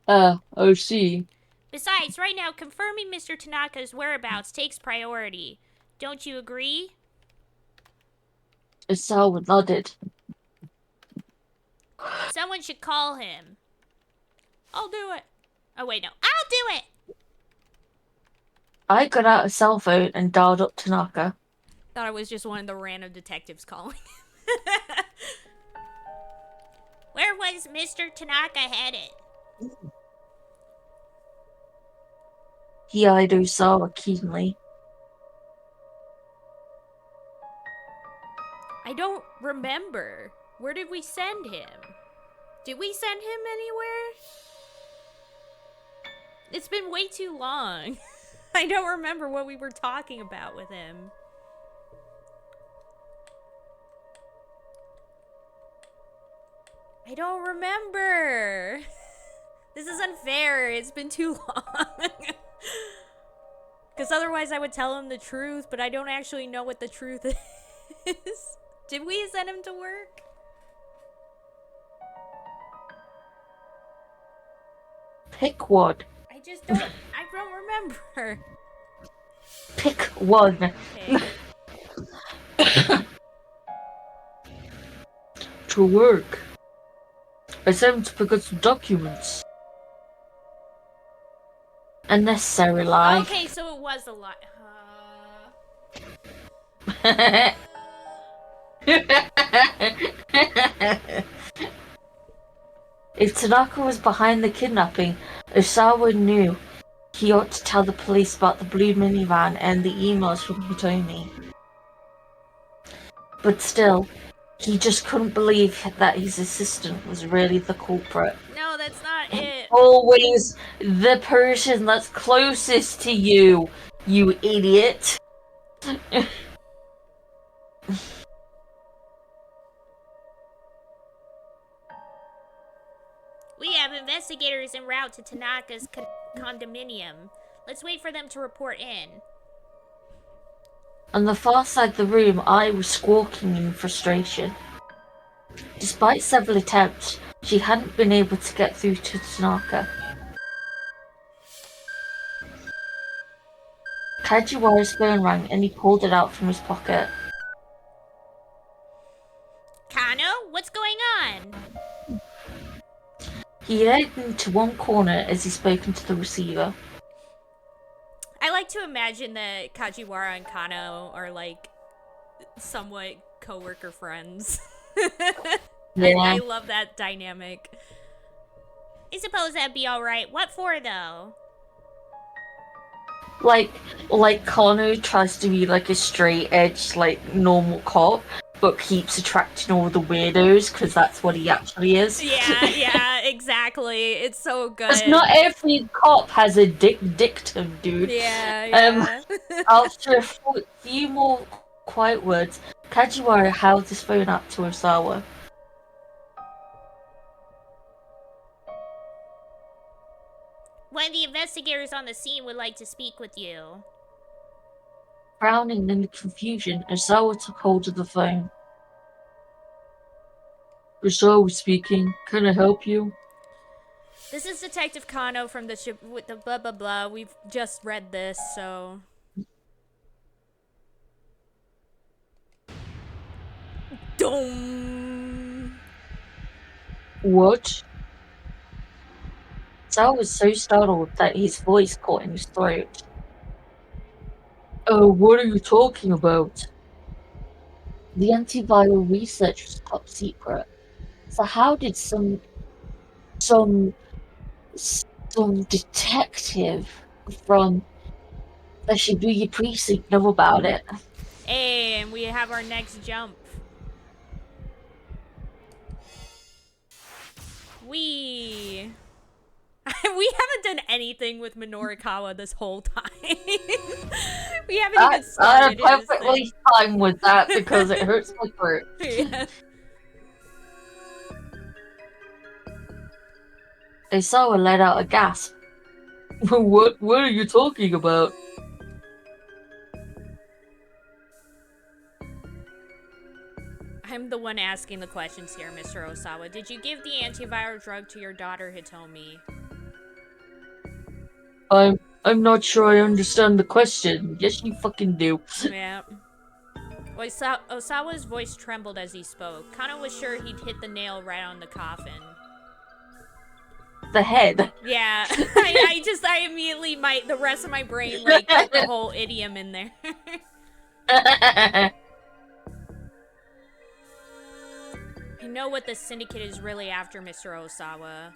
I see. Besides, right now, confirming Mr. Tanaka's whereabouts takes priority. Don't you agree? Osawa nodded. Someone should call him. I'll do it. Oh, wait, no. I'll do it! I got out a cell phone and dialed up Tanaka. Thought it was just one of the random detectives calling. Where was Mr. Tanaka headed? He eyed Osawa keenly. I don't remember. Where did we send him? Did we send him anywhere? It's been way too long. I don't remember what we were talking about with him. I don't remember. This is unfair. It's been too long. Because otherwise I would tell him the truth, but I don't actually know what the truth is. Did we send him to work? Pick one. I don't remember. Pick one. Okay. To work. I sent him to pick up some documents. Unnecessary lie. Okay, so it was a lie. If Tanaka was behind the kidnapping, Osawa knew he ought to tell the police about the blue minivan and the emails from Hitomi. But still, He just couldn't believe that his assistant was really the culprit. No, that's not it. Always the person that's closest to you, you idiot. We have investigators en route to Tanaka's condominium. Let's wait for them to report in. On the far side of the room, I was squawking in frustration. Despite several attempts, she hadn't been able to get through to Tanaka. Kajiwara's phone rang and he pulled it out from his pocket. Kano, what's going on? He headed into one corner as he spoke into the receiver. I like to imagine that Kajiwara and Kano are like somewhat co-worker friends. Yeah. I love that dynamic. I suppose that'd be alright. What for, though? Like Kano tries to be like a straight edge, like normal cop, but keeps attracting all the weirdos because that's what he actually is. Yeah, exactly. It's so good. Because not every cop has a dictum, dude. Yeah. After a few more quiet words, Kajiwara held his phone up to Osawa. One of the investigators on the scene would like to speak with you. Frowning in the confusion, Osawa took hold of the phone. Osawa speaking. Can I help you? This is Detective Kano from with the blah blah blah. We've just read this, so. Dong. What? Osawa was so startled that his voice caught in his throat. Oh, what are you talking about? The antiviral research was top secret. So how did some detective from the Shibuya precinct know about it? And we have our next jump. We haven't done anything with Minorikawa this whole time. We haven't even started. I'm perfectly fine with that because it hurts my throat. Yeah. Osawa let out a gasp. What are you talking about? I'm the one asking the questions here, Mr. Osawa. Did you give the antiviral drug to your daughter, Hitomi? I'm not sure I understand the question. Yes, you fucking do. Yeah. Osawa's voice trembled as he spoke. Kano was sure he'd hit the nail right on the coffin. The head. Yeah. I immediately, the rest of my brain, like, put the whole idiom in there. I know what the syndicate is really after, Mr. Osawa.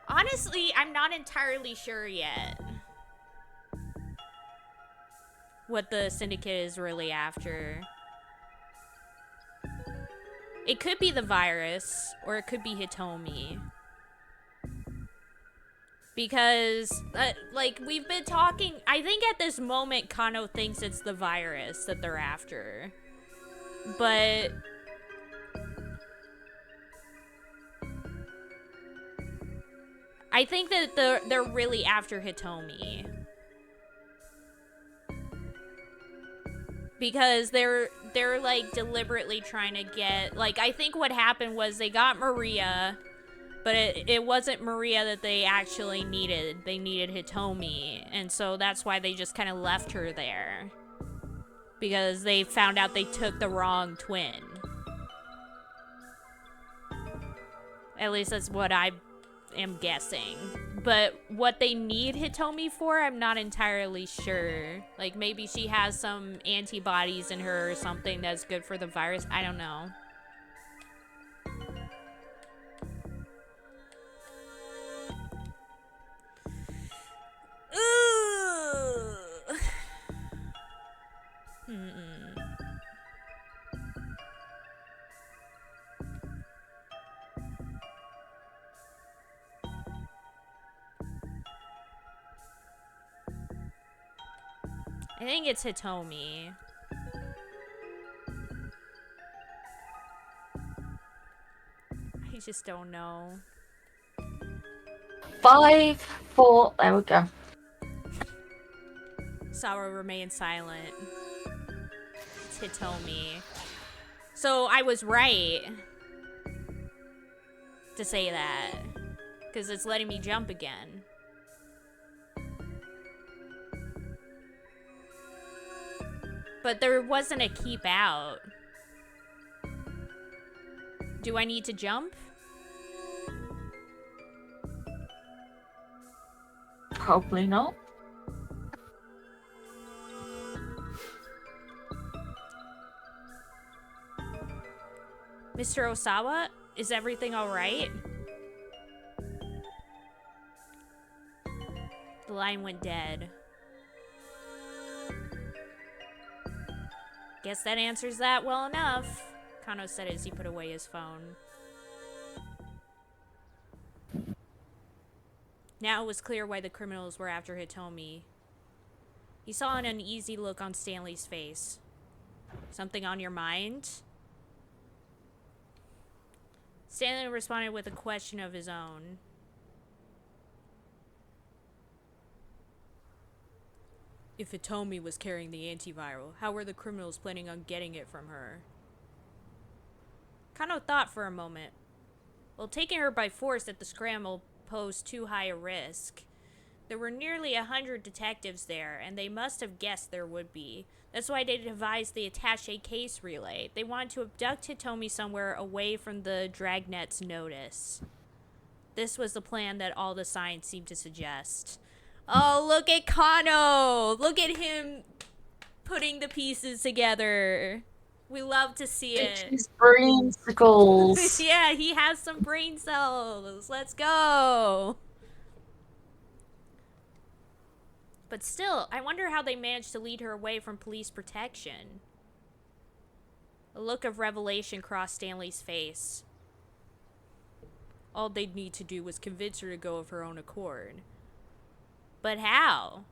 Honestly, I'm not entirely sure yet what the syndicate is really after. It could be the virus, or it could be Hitomi. Because, like, we've been talking... I think at this moment, Kano thinks it's the virus that they're after. But... I think that they're really after Hitomi. Because they're like deliberately trying to get, like, I think what happened was they got Maria, but it wasn't Maria that they actually needed. They needed Hitomi, and so that's why they just kind of left her there. Because they found out they took the wrong twin. At least that's what I am guessing. But what they need Hitomi for, I'm not entirely sure. Like, maybe she has some antibodies in her or something that's good for the virus. I don't know. I think it's Hitomi. I just don't know. 5, 4, there we go. Sawa remained silent. It's Hitomi. So I was right to say that. Because it's letting me jump again. But there wasn't a keep out. Do I need to jump? Probably not. Mr. Osawa, is everything alright? The line went dead. Guess that answers that well enough, Kano said as he put away his phone. Now it was clear why the criminals were after Hitomi. He saw an uneasy look on Stanley's face. Something on your mind? Stanley responded with a question of his own. If Hitomi was carrying the antiviral, how were the criminals planning on getting it from her? Kano thought for a moment. Well, taking her by force at the Scramble posed too high a risk. There were nearly 100 detectives there, and they must have guessed there would be. That's why they devised the attaché case relay. They wanted to abduct Hitomi somewhere away from the Dragnet's notice. This was the plan that all the signs seemed to suggest. Oh, look at Kano! Look at him putting the pieces together. We love to see it. His brain-sicles. Yeah, he has some brain cells. Let's go. But still, I wonder how they managed to lead her away from police protection. A look of revelation crossed Stanley's face. All they'd need to do was convince her to go of her own accord. But how?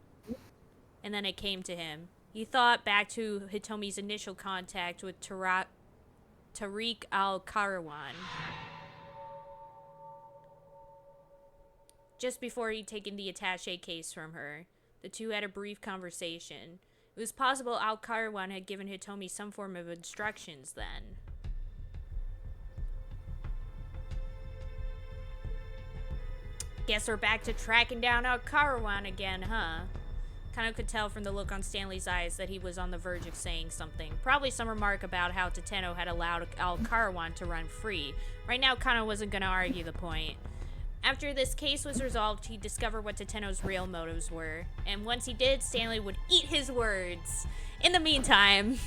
And then it came to him. He thought back to Hitomi's initial contact with Tariq al-Karawan. Just before he'd taken the attaché case from her, the two had a brief conversation. It was possible al-Karawan had given Hitomi some form of instructions then. Guess we're back to tracking down al-Karawan again, huh? Kano could tell from the look on Stanley's eyes that he was on the verge of saying something. Probably some remark about how Tateno had allowed al-Karawan to run free. Right now, Kano wasn't going to argue the point. After this case was resolved, he'd discover what Tateno's real motives were. And once he did, Stanley would eat his words. In the meantime,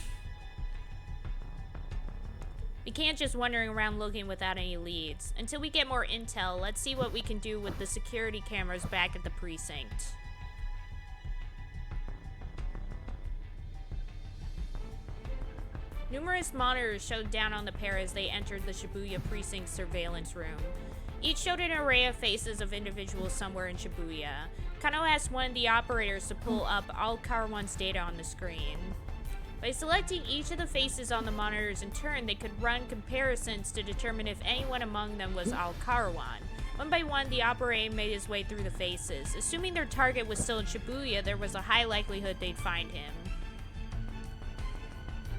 we can't just wandering around looking without any leads. Until we get more intel, let's see what we can do with the security cameras back at the precinct. Numerous monitors showed down on the pair as they entered the Shibuya precinct surveillance room. Each showed an array of faces of individuals somewhere in Shibuya. Kano asked one of the operators to pull up al-Karawan's data on the screen. By selecting each of the faces on the monitors in turn, they could run comparisons to determine if anyone among them was al-Karawan. One by one, the operator made his way through the faces. Assuming their target was still in Shibuya, there was a high likelihood they'd find him.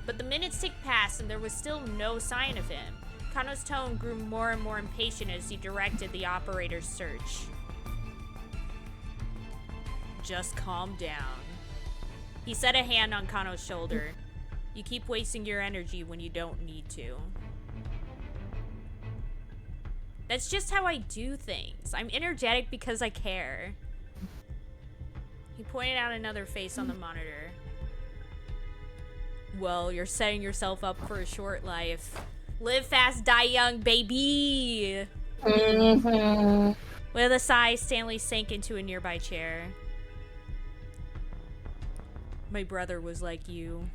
But the minutes ticked past and there was still no sign of him. Kano's tone grew more and more impatient as he directed the operator's search. Just calm down. He set a hand on Kano's shoulder. You keep wasting your energy when you don't need to. That's just how I do things. I'm energetic because I care. He pointed out another face on the monitor. Well, you're setting yourself up for a short life. Live fast, die young, baby! Mm-hmm. With a sigh, Stanley sank into a nearby chair. My brother was like you.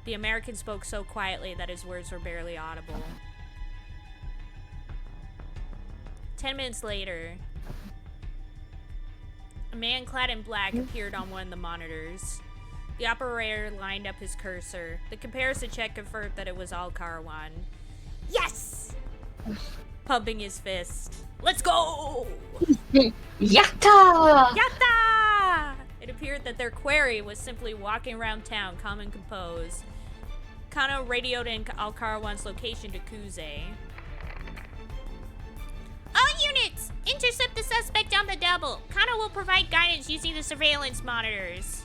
The American spoke so quietly that his words were barely audible. 10 minutes later, A man clad in black appeared on one of the monitors. The operator lined up his cursor. The comparison check confirmed that it was Al Karawan. Yes! Pumping his fist. Let's go! Yatta! Yatta! It appeared that their query was simply walking around town, calm and composed. Kano radioed in Al Karawan's location to Kuze. All units! Intercept the suspect on the double. Kano will provide guidance using the surveillance monitors.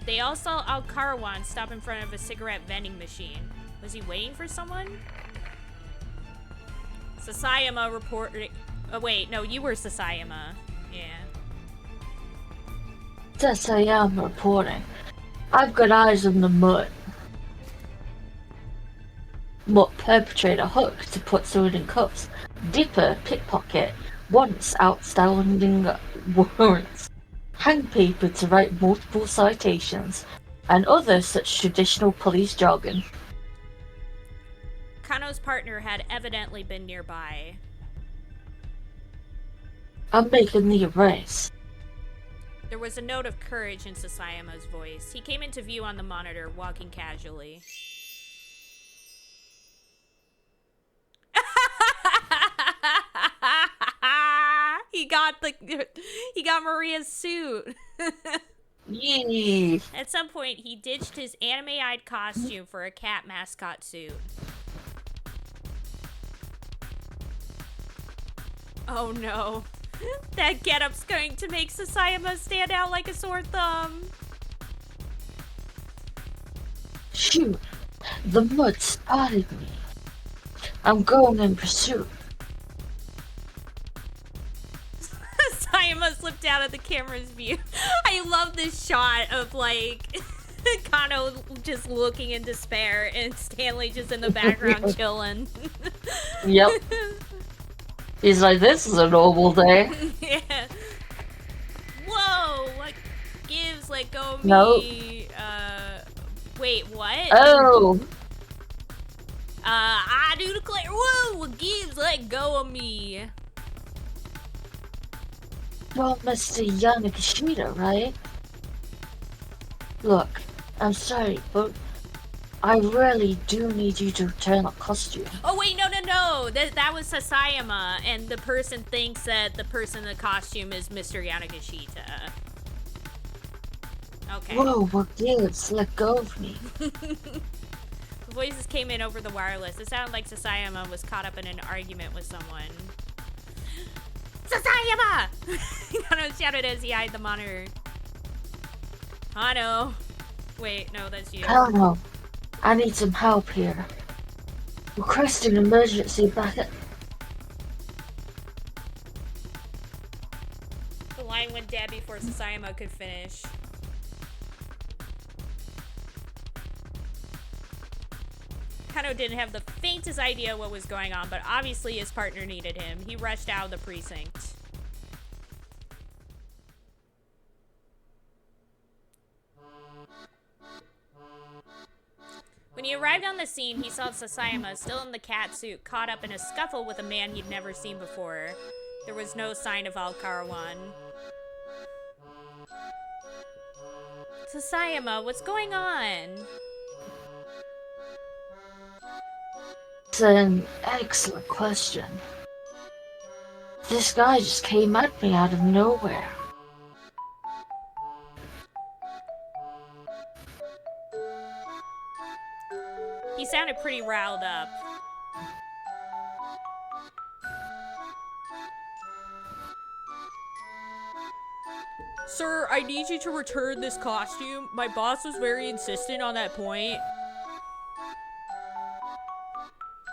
They all saw Al Karawan stop in front of a cigarette vending machine. Was he waiting for someone? Sasayama reported... Oh, wait. No, you were Sasayama. Yeah. Sasayama reporting. I've got eyes on the mutt. Mutt perpetrator hooked to put someone in cuffs. Dipper pickpocket. Once outstanding warrants. Hang paper to write multiple citations. And other such traditional police jargon. Kano's partner had evidently been nearby. I'm making the arrest. There was a note of courage in Sasayama's voice. He came into view on the monitor, walking casually. He got Maria's suit. Yee. At some point, he ditched his anime-eyed costume for a cat mascot suit. Oh no. That getup's going to make Sasayama stand out like a sore thumb. Shoot, the mud spotted me. I'm going in pursuit. Sasayama slipped out of the camera's view. I love this shot of like Kano just looking in despair and Stanley just in the background chilling. Yep. He's like, this is a normal day. Yeah. Whoa, what gives, let go of Nope. me? Wait, what? Oh. I do declare, whoa, what gives, let go of me? Well, Mr. Yanagishita, right? Look, I'm sorry, but I really do need you to return that costume. Oh wait, no. That was Sasayama, and the person thinks that the person in the costume is Mr. Yanagishita. Okay. Whoa, what gives? Let go of me. Voices came in over the wireless. It sounded like Sasayama was caught up in an argument with someone. Sasayama! Kano shouted as he eyed the monitor. Kano. Wait, no, that's you. Kano, I need some help here. Requesting emergency backup. The line went dead before Sasayama could finish. Kano didn't have the faintest idea what was going on, but obviously his partner needed him. He rushed out of the precinct. When he arrived on the scene, he saw Sasayama, still in the cat suit, caught up in a scuffle with a man he'd never seen before. There was no sign of Al Karawan. Sasayama, what's going on? It's an excellent question. This guy just came at me out of nowhere. He sounded pretty riled up. Sir, I need you to return this costume. My boss was very insistent on that point.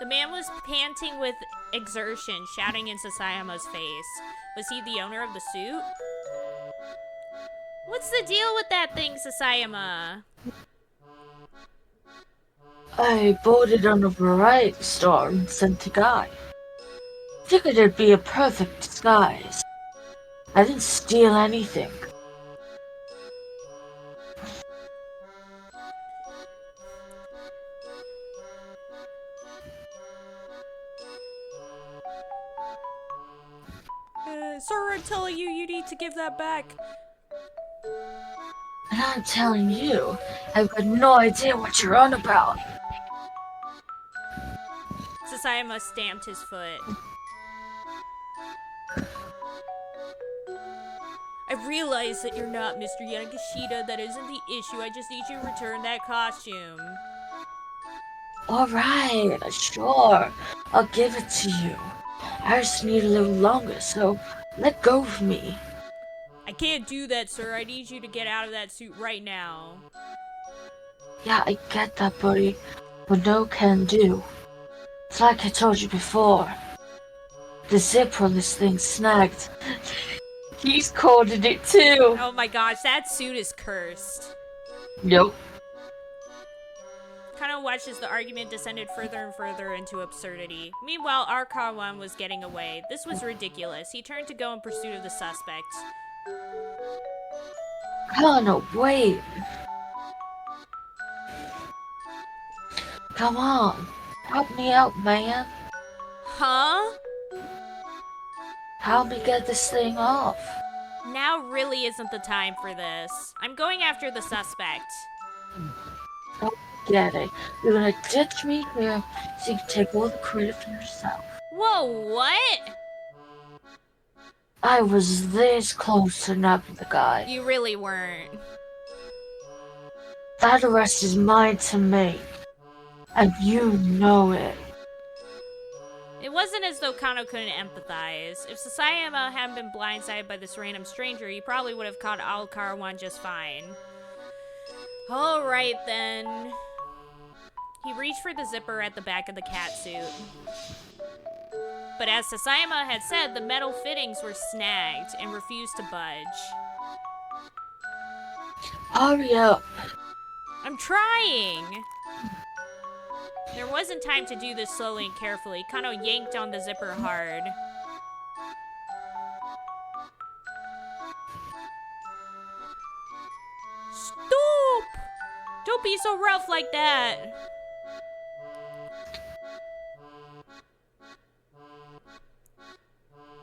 The man was panting with exertion, shouting in Sasayama's face. Was he the owner of the suit? What's the deal with that thing, Sasayama? I bought it on a variety store and sent a guy. Figured it'd be a perfect disguise. I didn't steal anything. Sir, I'm telling you, you need to give that back. And I'm telling you, I've got no idea what you're on about. Sasayama stamped his foot. I realize that you're not Mr. Yanagashita. That isn't the issue. I just need you to return that costume. Alright, sure. I'll give it to you. I just need a little longer, so let go of me. I can't do that, sir. I need you to get out of that suit right now. Yeah, I get that, buddy. But no can do. It's like I told you before. The zipper on this thing snagged. He's coded it too. Oh my gosh, that suit is cursed. Nope. Kind of watched as the argument descended further and further into absurdity. Meanwhile, Arkawan was getting away. This was ridiculous. He turned to go in pursuit of the suspect. Oh, no, wait. Come on. Help me out, man. Huh? Help me get this thing off. Now really isn't the time for this. I'm going after the suspect. Don't get it. You're gonna ditch me here so you can take all the credit for yourself. Whoa, what? I was this close to nabbing the guy. You really weren't. That arrest is mine to make. And you know it. It wasn't as though Kano couldn't empathize. If Sasayama hadn't been blindsided by this random stranger, he probably would have caught Alcarawan just fine. Alright then. He reached for the zipper at the back of the catsuit. But as Sasayama had said, the metal fittings were snagged and refused to budge. Hurry up. I'm trying! There wasn't time to do this slowly and carefully. Kano yanked on the zipper hard. Stop! Don't be so rough like that!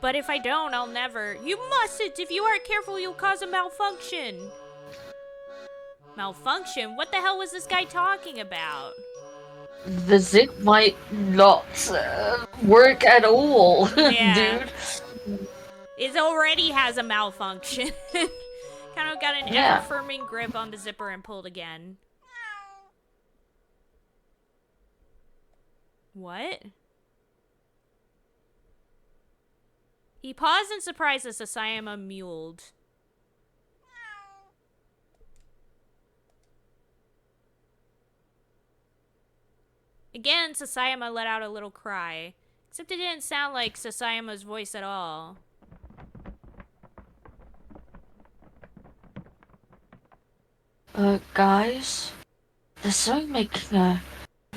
But if I don't, I'll never. You mustn't! If you aren't careful, you'll cause a malfunction! Malfunction? What the hell was this guy talking about? The zip might not work at all, Yeah. dude. It already has a malfunction. Kind of got an ever-firming grip on the zipper and pulled again. What? He paused in surprise as Sasayama mewled. Again, Sasayama let out a little cry. Except it didn't sound like Sasayama's voice at all. Guys? There's someone making a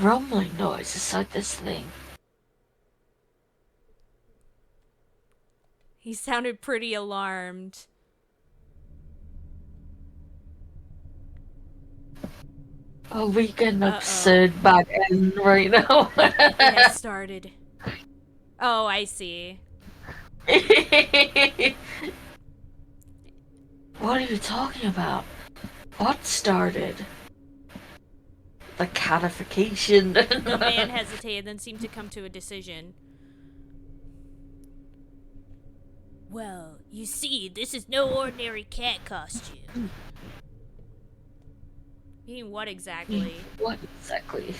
rumbling noise inside this thing. He sounded pretty alarmed. Are we getting absurd back end right now? It has started. Oh, I see. What are you talking about? What started? The catification. The man hesitated, then seemed to come to a decision. Well, you see, this is no ordinary cat costume. Meaning what exactly? What exactly?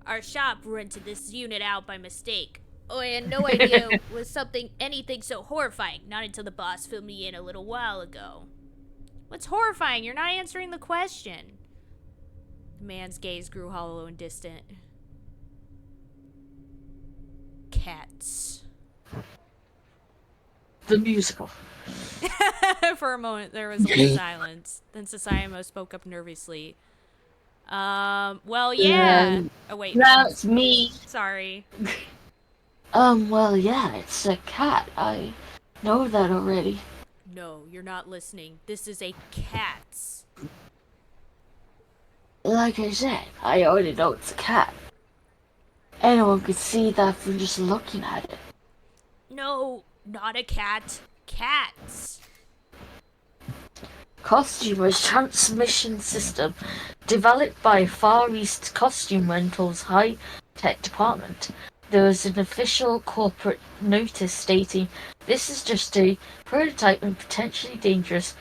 Our shop rented this unit out by mistake. Oh, I had no idea it was anything so horrifying. Not until the boss filled me in a little while ago. What's horrifying? You're not answering the question. The man's gaze grew hollow and distant. Cats. The musical. For a moment, there was a little silence. Then Sasayama spoke up nervously. Well, yeah. Oh, wait. That's me. Sorry. Well, yeah, it's a cat. I know that already. No, you're not listening. This is a cat's. Like I said, I already know it's a cat. Anyone could see that from just looking at it. No, Not a cat. Cats. Costumer's transmission system, developed by Far East Costume Rentals high-tech department. There was an official corporate notice stating, "This is just a prototype and potentially dangerous,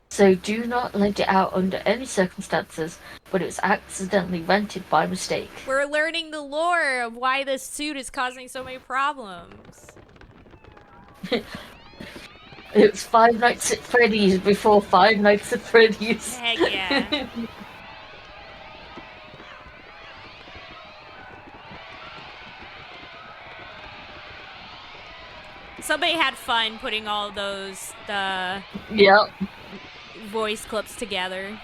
so do not lend it out under any circumstances," but it was accidentally rented by mistake. We're learning the lore of why this suit is causing so many problems. It was Five Nights at Freddy's before Five Nights at Freddy's. Heck yeah. Somebody had fun putting all those Yep. voice clips together.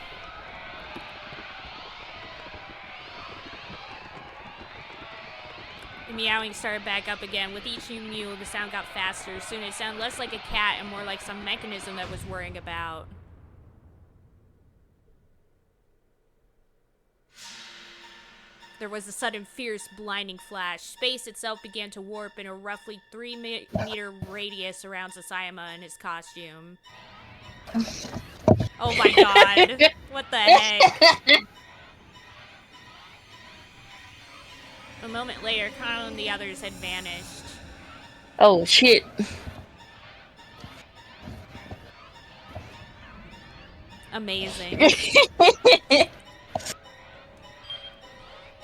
The meowing started back up again. With each new mew, the sound got faster. Soon it sounded less like a cat and more like some mechanism that was worrying about. There was a sudden, fierce, blinding flash. Space itself began to warp in a roughly 3-meter radius around Sasayama and his costume. Oh my god. What the heck? A moment later, Kano and the others had vanished. Oh shit. Amazing.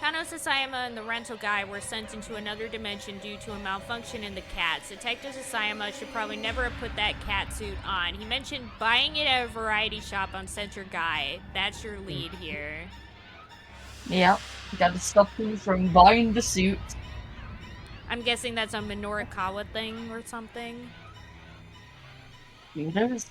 Kano, Sasayama, and the rental guy were sent into another dimension due to a malfunction in the cats. Detective Sasayama should probably never have put that cat suit on. He mentioned buying it at a variety shop on Center Guy. That's your lead here. Yep. You gotta stop him from buying the suit. I'm guessing that's a Minorikawa thing or something. Who knows?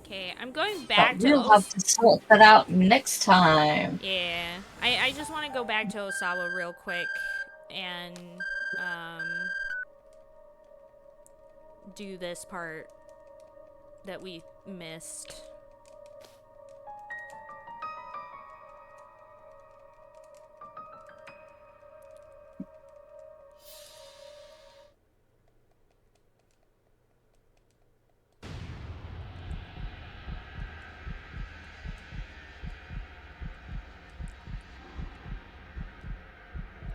Okay, I'm going back to we'll have to sort that out next time. Yeah. I just want to go back to Osawa real quick and do this part that we missed.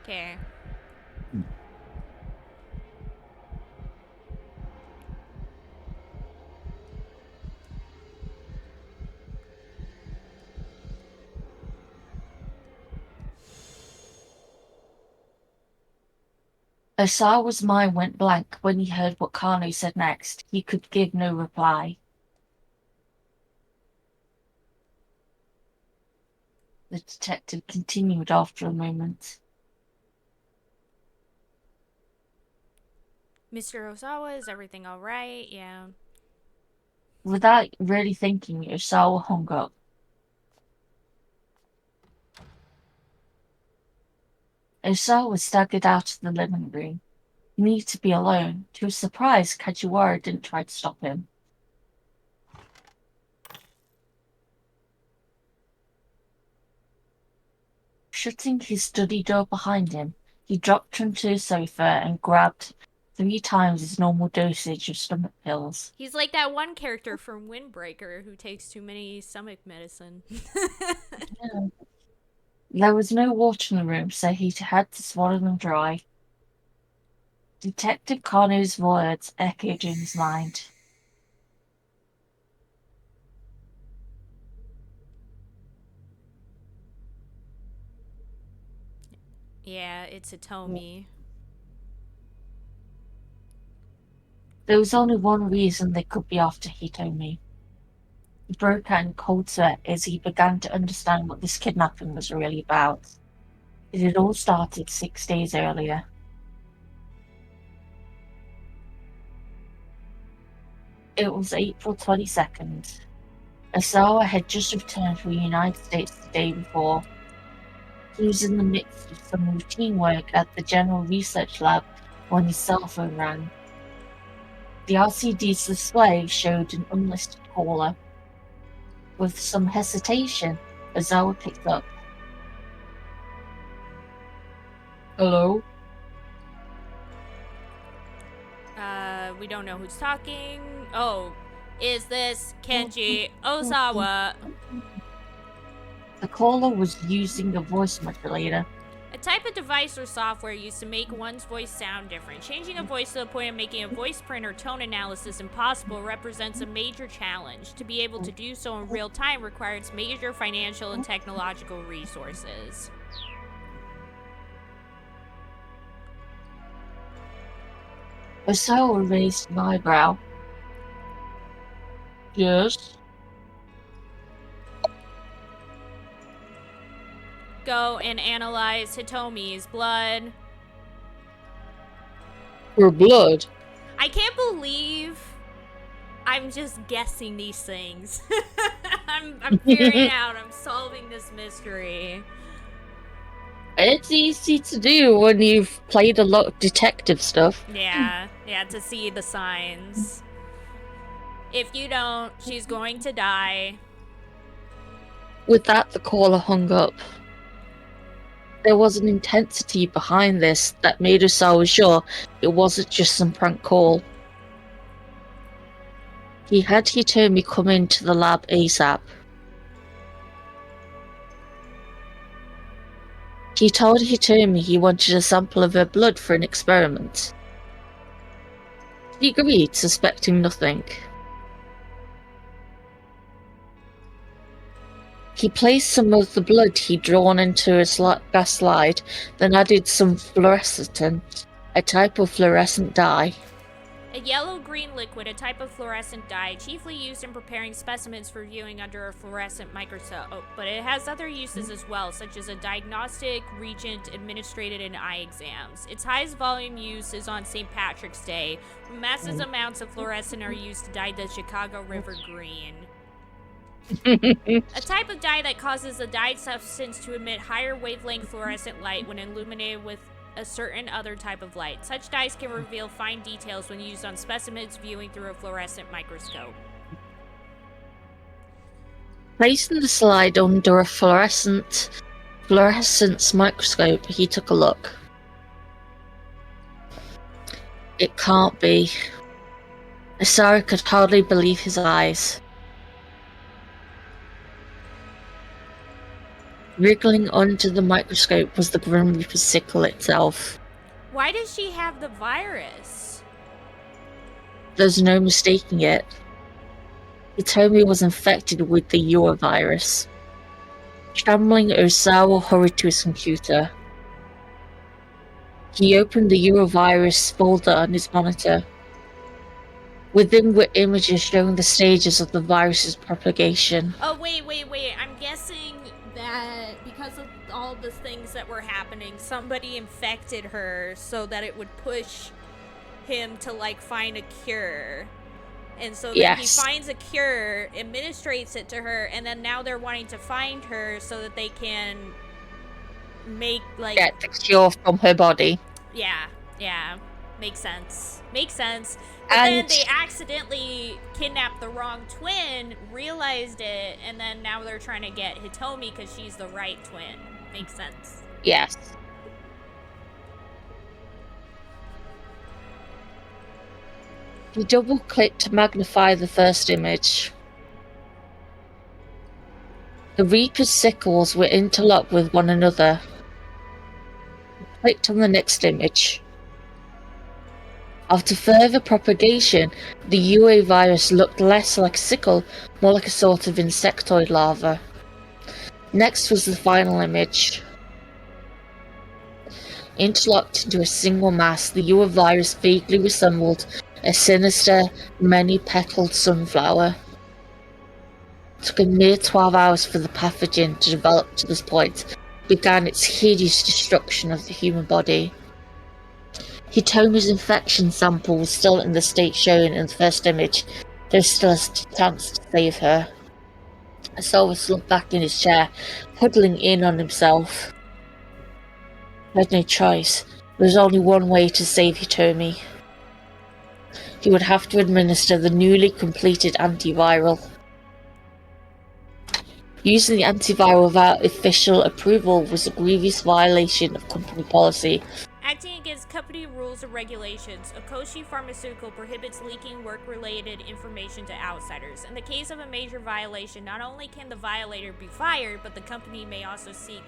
Okay. Osawa's mind went blank when he heard what Kano said next. He could give no reply. The detective continued after a moment. Mr. Osawa, is everything alright? Yeah. Without really thinking, Osawa hung up. Osawa staggered out of the living room. He needed to be alone. To his surprise, Kajiwara didn't try to stop him. Shutting his study door behind him, he dropped onto the sofa and grabbed 3 times his normal dosage of stomach pills. He's like that one character from Windbreaker who takes too many stomach medicine. Yeah. There was no water in the room, so he had to swallow them dry. Detective Kano's words echoed in his mind. Yeah, it's Hitomi. There was only one reason they could be after Hitomi. He broke out in cold sweat as he began to understand what this kidnapping was really about. It had all started 6 days earlier. It was April 22nd. Osawa had just returned from the United States the day before. He was in the midst of some routine work at the General Research Lab when his cell phone rang. The LCD's display showed an unlisted caller. With some hesitation, Osawa picked up. Hello? We don't know who's talking. Oh, is this Kenji Ozawa? The caller was using a voice modulator. A type of device or software used to make one's voice sound different. Changing a voice to the point of making a voice print or tone analysis impossible represents a major challenge. To be able to do so in real time requires major financial and technological resources. Osawa raised an eyebrow. Yes? Go and analyze Hitomi's blood. Her blood? I can't believe I'm just guessing these things. I'm figuring out. I'm solving this mystery. It's easy to do when you've played a lot of detective stuff. Yeah, to see the signs. If you don't, she's going to die. With that, the caller hung up. There was an intensity behind this that made Osawa sure it wasn't just some prank call. He had Hitomi come into the lab ASAP. He told Hitomi he wanted a sample of her blood for an experiment. She agreed, suspecting nothing. He placed some of the blood he'd drawn into a gas slide, then added some fluorescent, a type of fluorescent dye. A yellow-green liquid, a type of fluorescent dye, chiefly used in preparing specimens for viewing under a fluorescent microscope, but it has other uses as well, such as a diagnostic reagent administered in eye exams. Its highest volume use is on St. Patrick's Day, when massive amounts of fluorescent are used to dye the Chicago River green. A type of dye that causes the dyed substance to emit higher wavelength fluorescent light when illuminated with a certain other type of light. Such dyes can reveal fine details when used on specimens viewing through a fluorescent microscope. Placing the slide under a fluorescence microscope, he took a look. It can't be. Asari could hardly believe his eyes. Wriggling under the microscope was the Grim Reaper's sickle itself. Why does she have the virus? There's no mistaking it. Hitomi was infected with the urovirus. Trembling, Osawa hurried to his computer. He opened the urovirus folder on his monitor. Within were images showing the stages of the virus's propagation. Oh, wait. I'm guessing that because of all the things that were happening, somebody infected her so that it would push him to, like, find a cure. And so then he finds a cure, administrates it to her, and then now they're wanting to find her so that they can make, like... get the cure from her body. Yeah. Makes sense. But then they accidentally kidnapped the wrong twin, realized it, and then now they're trying to get Hitomi because she's the right twin. Makes sense. Yes. He double-clicked to magnify the first image. The Reaper's sickles were interlocked with one another. He clicked on the next image. After further propagation, the UA virus looked less like a sickle, more like a sort of insectoid larva. Next was the final image. Interlocked into a single mass, the UA virus vaguely resembled a sinister, many-petaled sunflower. It took a mere 12 hours for the pathogen to develop to this point, began its hideous destruction of the human body. Hitomi's infection sample was still in the state shown in the first image. There was still a chance to save her. Osawa slumped back in his chair, huddling in on himself. He had no choice. There was only one way to save Hitomi. He would have to administer the newly completed antiviral. Using the antiviral without official approval was a grievous violation of company policy. Acting against company rules and regulations, Okoshi Pharmaceutical prohibits leaking work-related information to outsiders. In the case of a major violation, not only can the violator be fired, but the company may also seek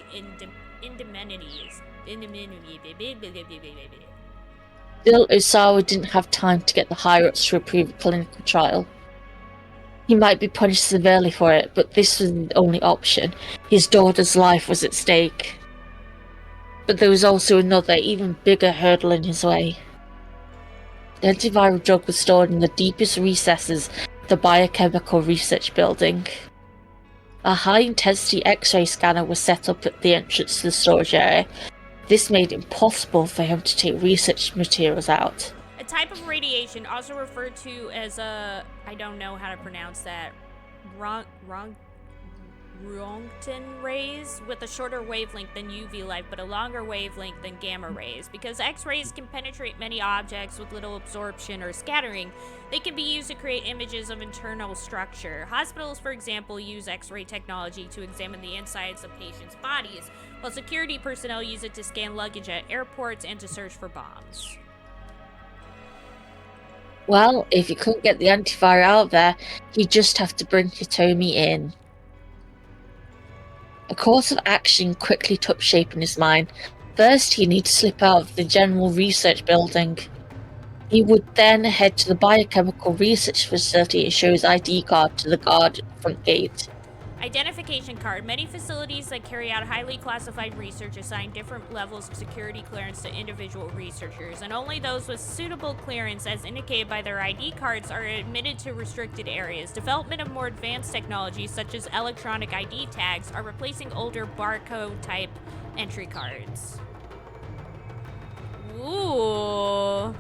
indemnities. Still, Osawa didn't have time to get the higher-ups to approve a clinical trial. He might be punished severely for it, but this was the only option. His daughter's life was at stake. But there was also another, even bigger hurdle in his way. The antiviral drug was stored in the deepest recesses of the biochemical research building. A high-intensity X-ray scanner was set up at the entrance to the storage area. This made it impossible for him to take research materials out. A type of radiation, also referred to as I don't know how to pronounce that, Roentgen rays, with a shorter wavelength than UV light but a longer wavelength than gamma rays. Because X-rays can penetrate many objects with little absorption or scattering, they can be used to create images of internal structure. Hospitals, for example, use X-ray technology to examine the insides of patients' bodies, while security personnel use it to scan luggage at airports and to search for bombs. Well, if he couldn't get the antiviral out there, he'd just have to bring Hitomi in. A course of action quickly took shape in his mind. First, he needed to slip out of the general research building. He would then head to the biochemical research facility and show his ID card to the guard at the front gate. Identification card. Many facilities that carry out highly classified research assign different levels of security clearance to individual researchers, and only those with suitable clearance, as indicated by their ID cards, are admitted to restricted areas. Development of more advanced technologies, such as electronic ID tags, are replacing older barcode-type entry cards. Ooh.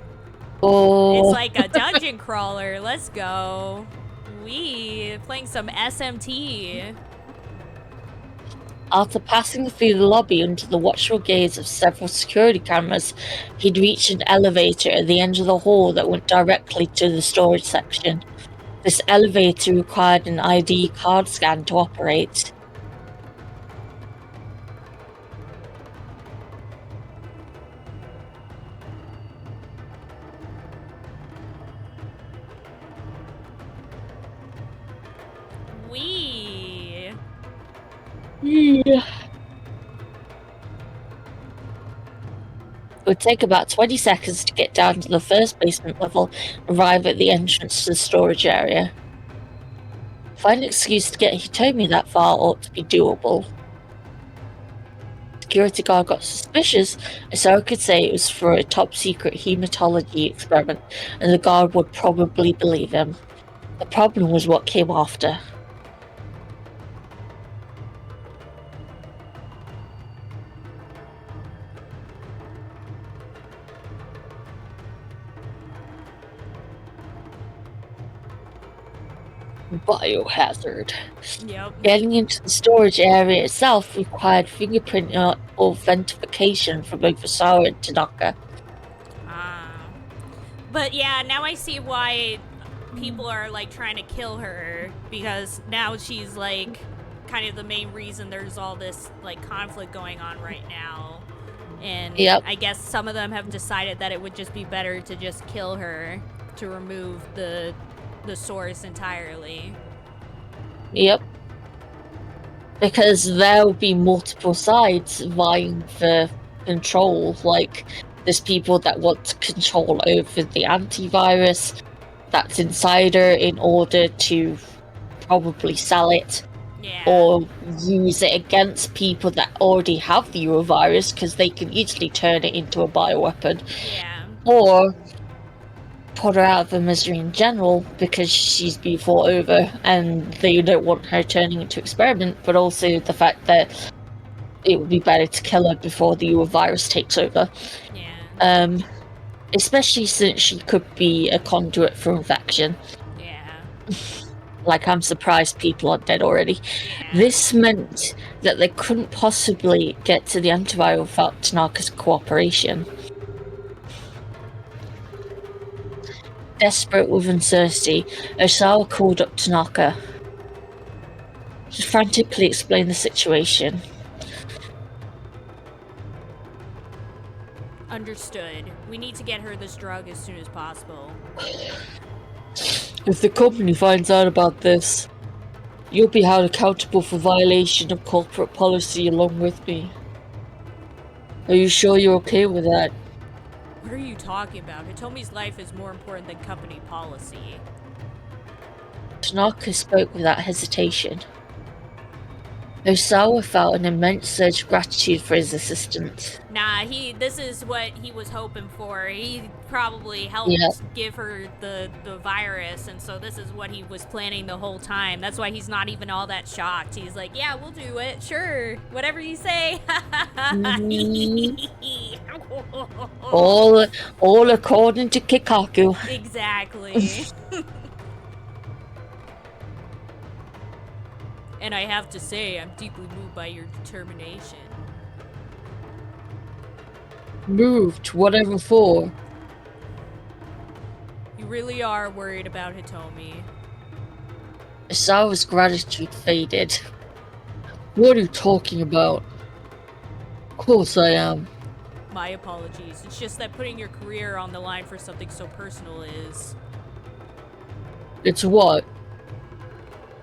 Oh. It's like a dungeon crawler. Let's go. Playing some SMT. After passing through the lobby under the watchful gaze of several security cameras, he'd reached an elevator at the end of the hall that went directly to the storage section. This elevator required an ID card scan to operate. Yeah. It would take about 20 seconds to get down to the first basement level and arrive at the entrance to the storage area. Find an excuse to get Hitomi that far ought to be doable. Security guard got suspicious, and Sarah could say it was for a top-secret hematology experiment, and the guard would probably believe him. The problem was what came after. Biohazard. Yep. Getting into the storage area itself required fingerprint authentication from both Osawa and Tanaka. But yeah, now I see why people are like trying to kill her, because now she's like kind of the main reason there's all this like conflict going on right now. And yep. I guess some of them have decided that it would just be better to just kill her to remove the source entirely. Yep. Because there'll be multiple sides vying for control. Like, there's people that want control over the antivirus that's inside her in order to probably sell it. Yeah. Or use it against people that already have the Eurovirus, because they can easily turn it into a bioweapon. Yeah. Or put her out of her misery in general because she's been fought over and they don't want her turning into experiment, but also the fact that it would be better to kill her before the Eurovirus takes over. Yeah. Especially since she could be a conduit for infection. Yeah. Like, I'm surprised people aren't dead already. Yeah. This meant that they couldn't possibly get to the antiviral without Tanaka's cooperation. Desperate with uncertainty, Osawa called up Tanaka. She frantically explained the situation. Understood. We need to get her this drug as soon as possible. If the company finds out about this, you'll be held accountable for violation of corporate policy along with me. Are you sure you're okay with that? What are you talking about? Hitomi's life is more important than company policy. Tanaka spoke without hesitation. Osawa felt an immense surge of gratitude for his assistance. Nah, this is what he was hoping for. He probably helped give her the virus, and so this is what he was planning the whole time. That's why he's not even all that shocked. He's like, yeah, we'll do it. Sure. Whatever you say. all according to Kikaku. Exactly. And I have to say, I'm deeply moved by your determination. Moved, whatever for. You really are worried about Hitomi. Osawa's gratitude faded. What are you talking about? Of course I am. My apologies. It's just that putting your career on the line for something so personal is... It's what?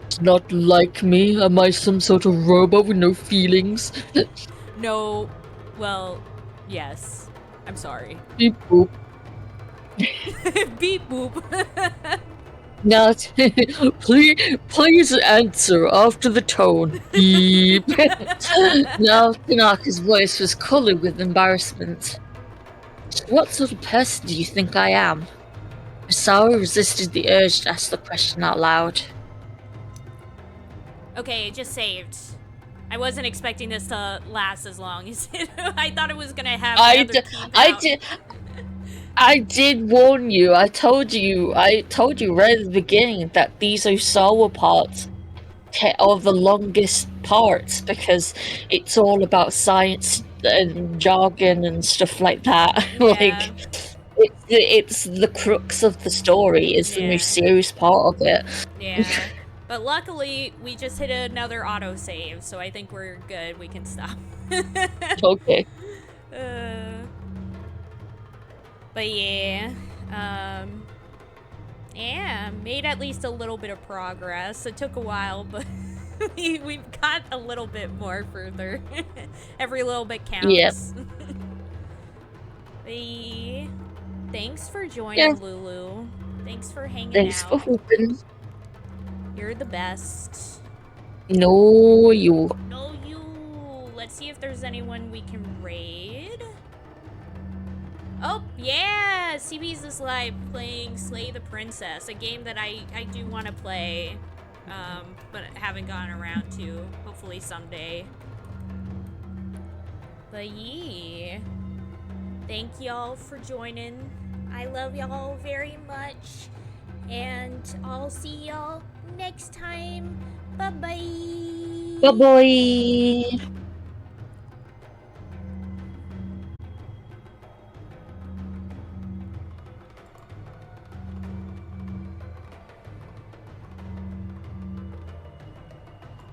It's not like me? Am I some sort of robot with no feelings? No. Well, yes. I'm sorry. Beep boop. Beep boop. Now, please answer after the tone. Beep. Now, Tanaka's voice was colored with embarrassment. What sort of person do you think I am? Osawa resisted the urge to ask the question out loud. Okay, it just saved. I wasn't expecting this to last as long as it. I thought it was gonna have another I did warn you. I told you right at the beginning that these Osawa parts are the longest parts because it's all about science and jargon and stuff like that. Yeah. Like, it's the crux of the story. It's the most serious part of it. Yeah. But luckily, we just hit another autosave, so I think we're good. We can stop. Okay. But yeah. Yeah, made at least a little bit of progress. It took a while, but we've got a little bit more further. Every little bit counts. Yeah. Thanks for joining, Lulu. Thanks for hanging out. Thanks for hooping. You're the best. No, you. No, you. Let's see if there's anyone we can raid. Oh, yeah! CB's is live playing Slay the Princess, a game that I do want to play, but haven't gotten around to. Hopefully someday. But yeah. Thank y'all for joining. I love y'all very much. And I'll see y'all next time. Bye-bye. Bye-bye.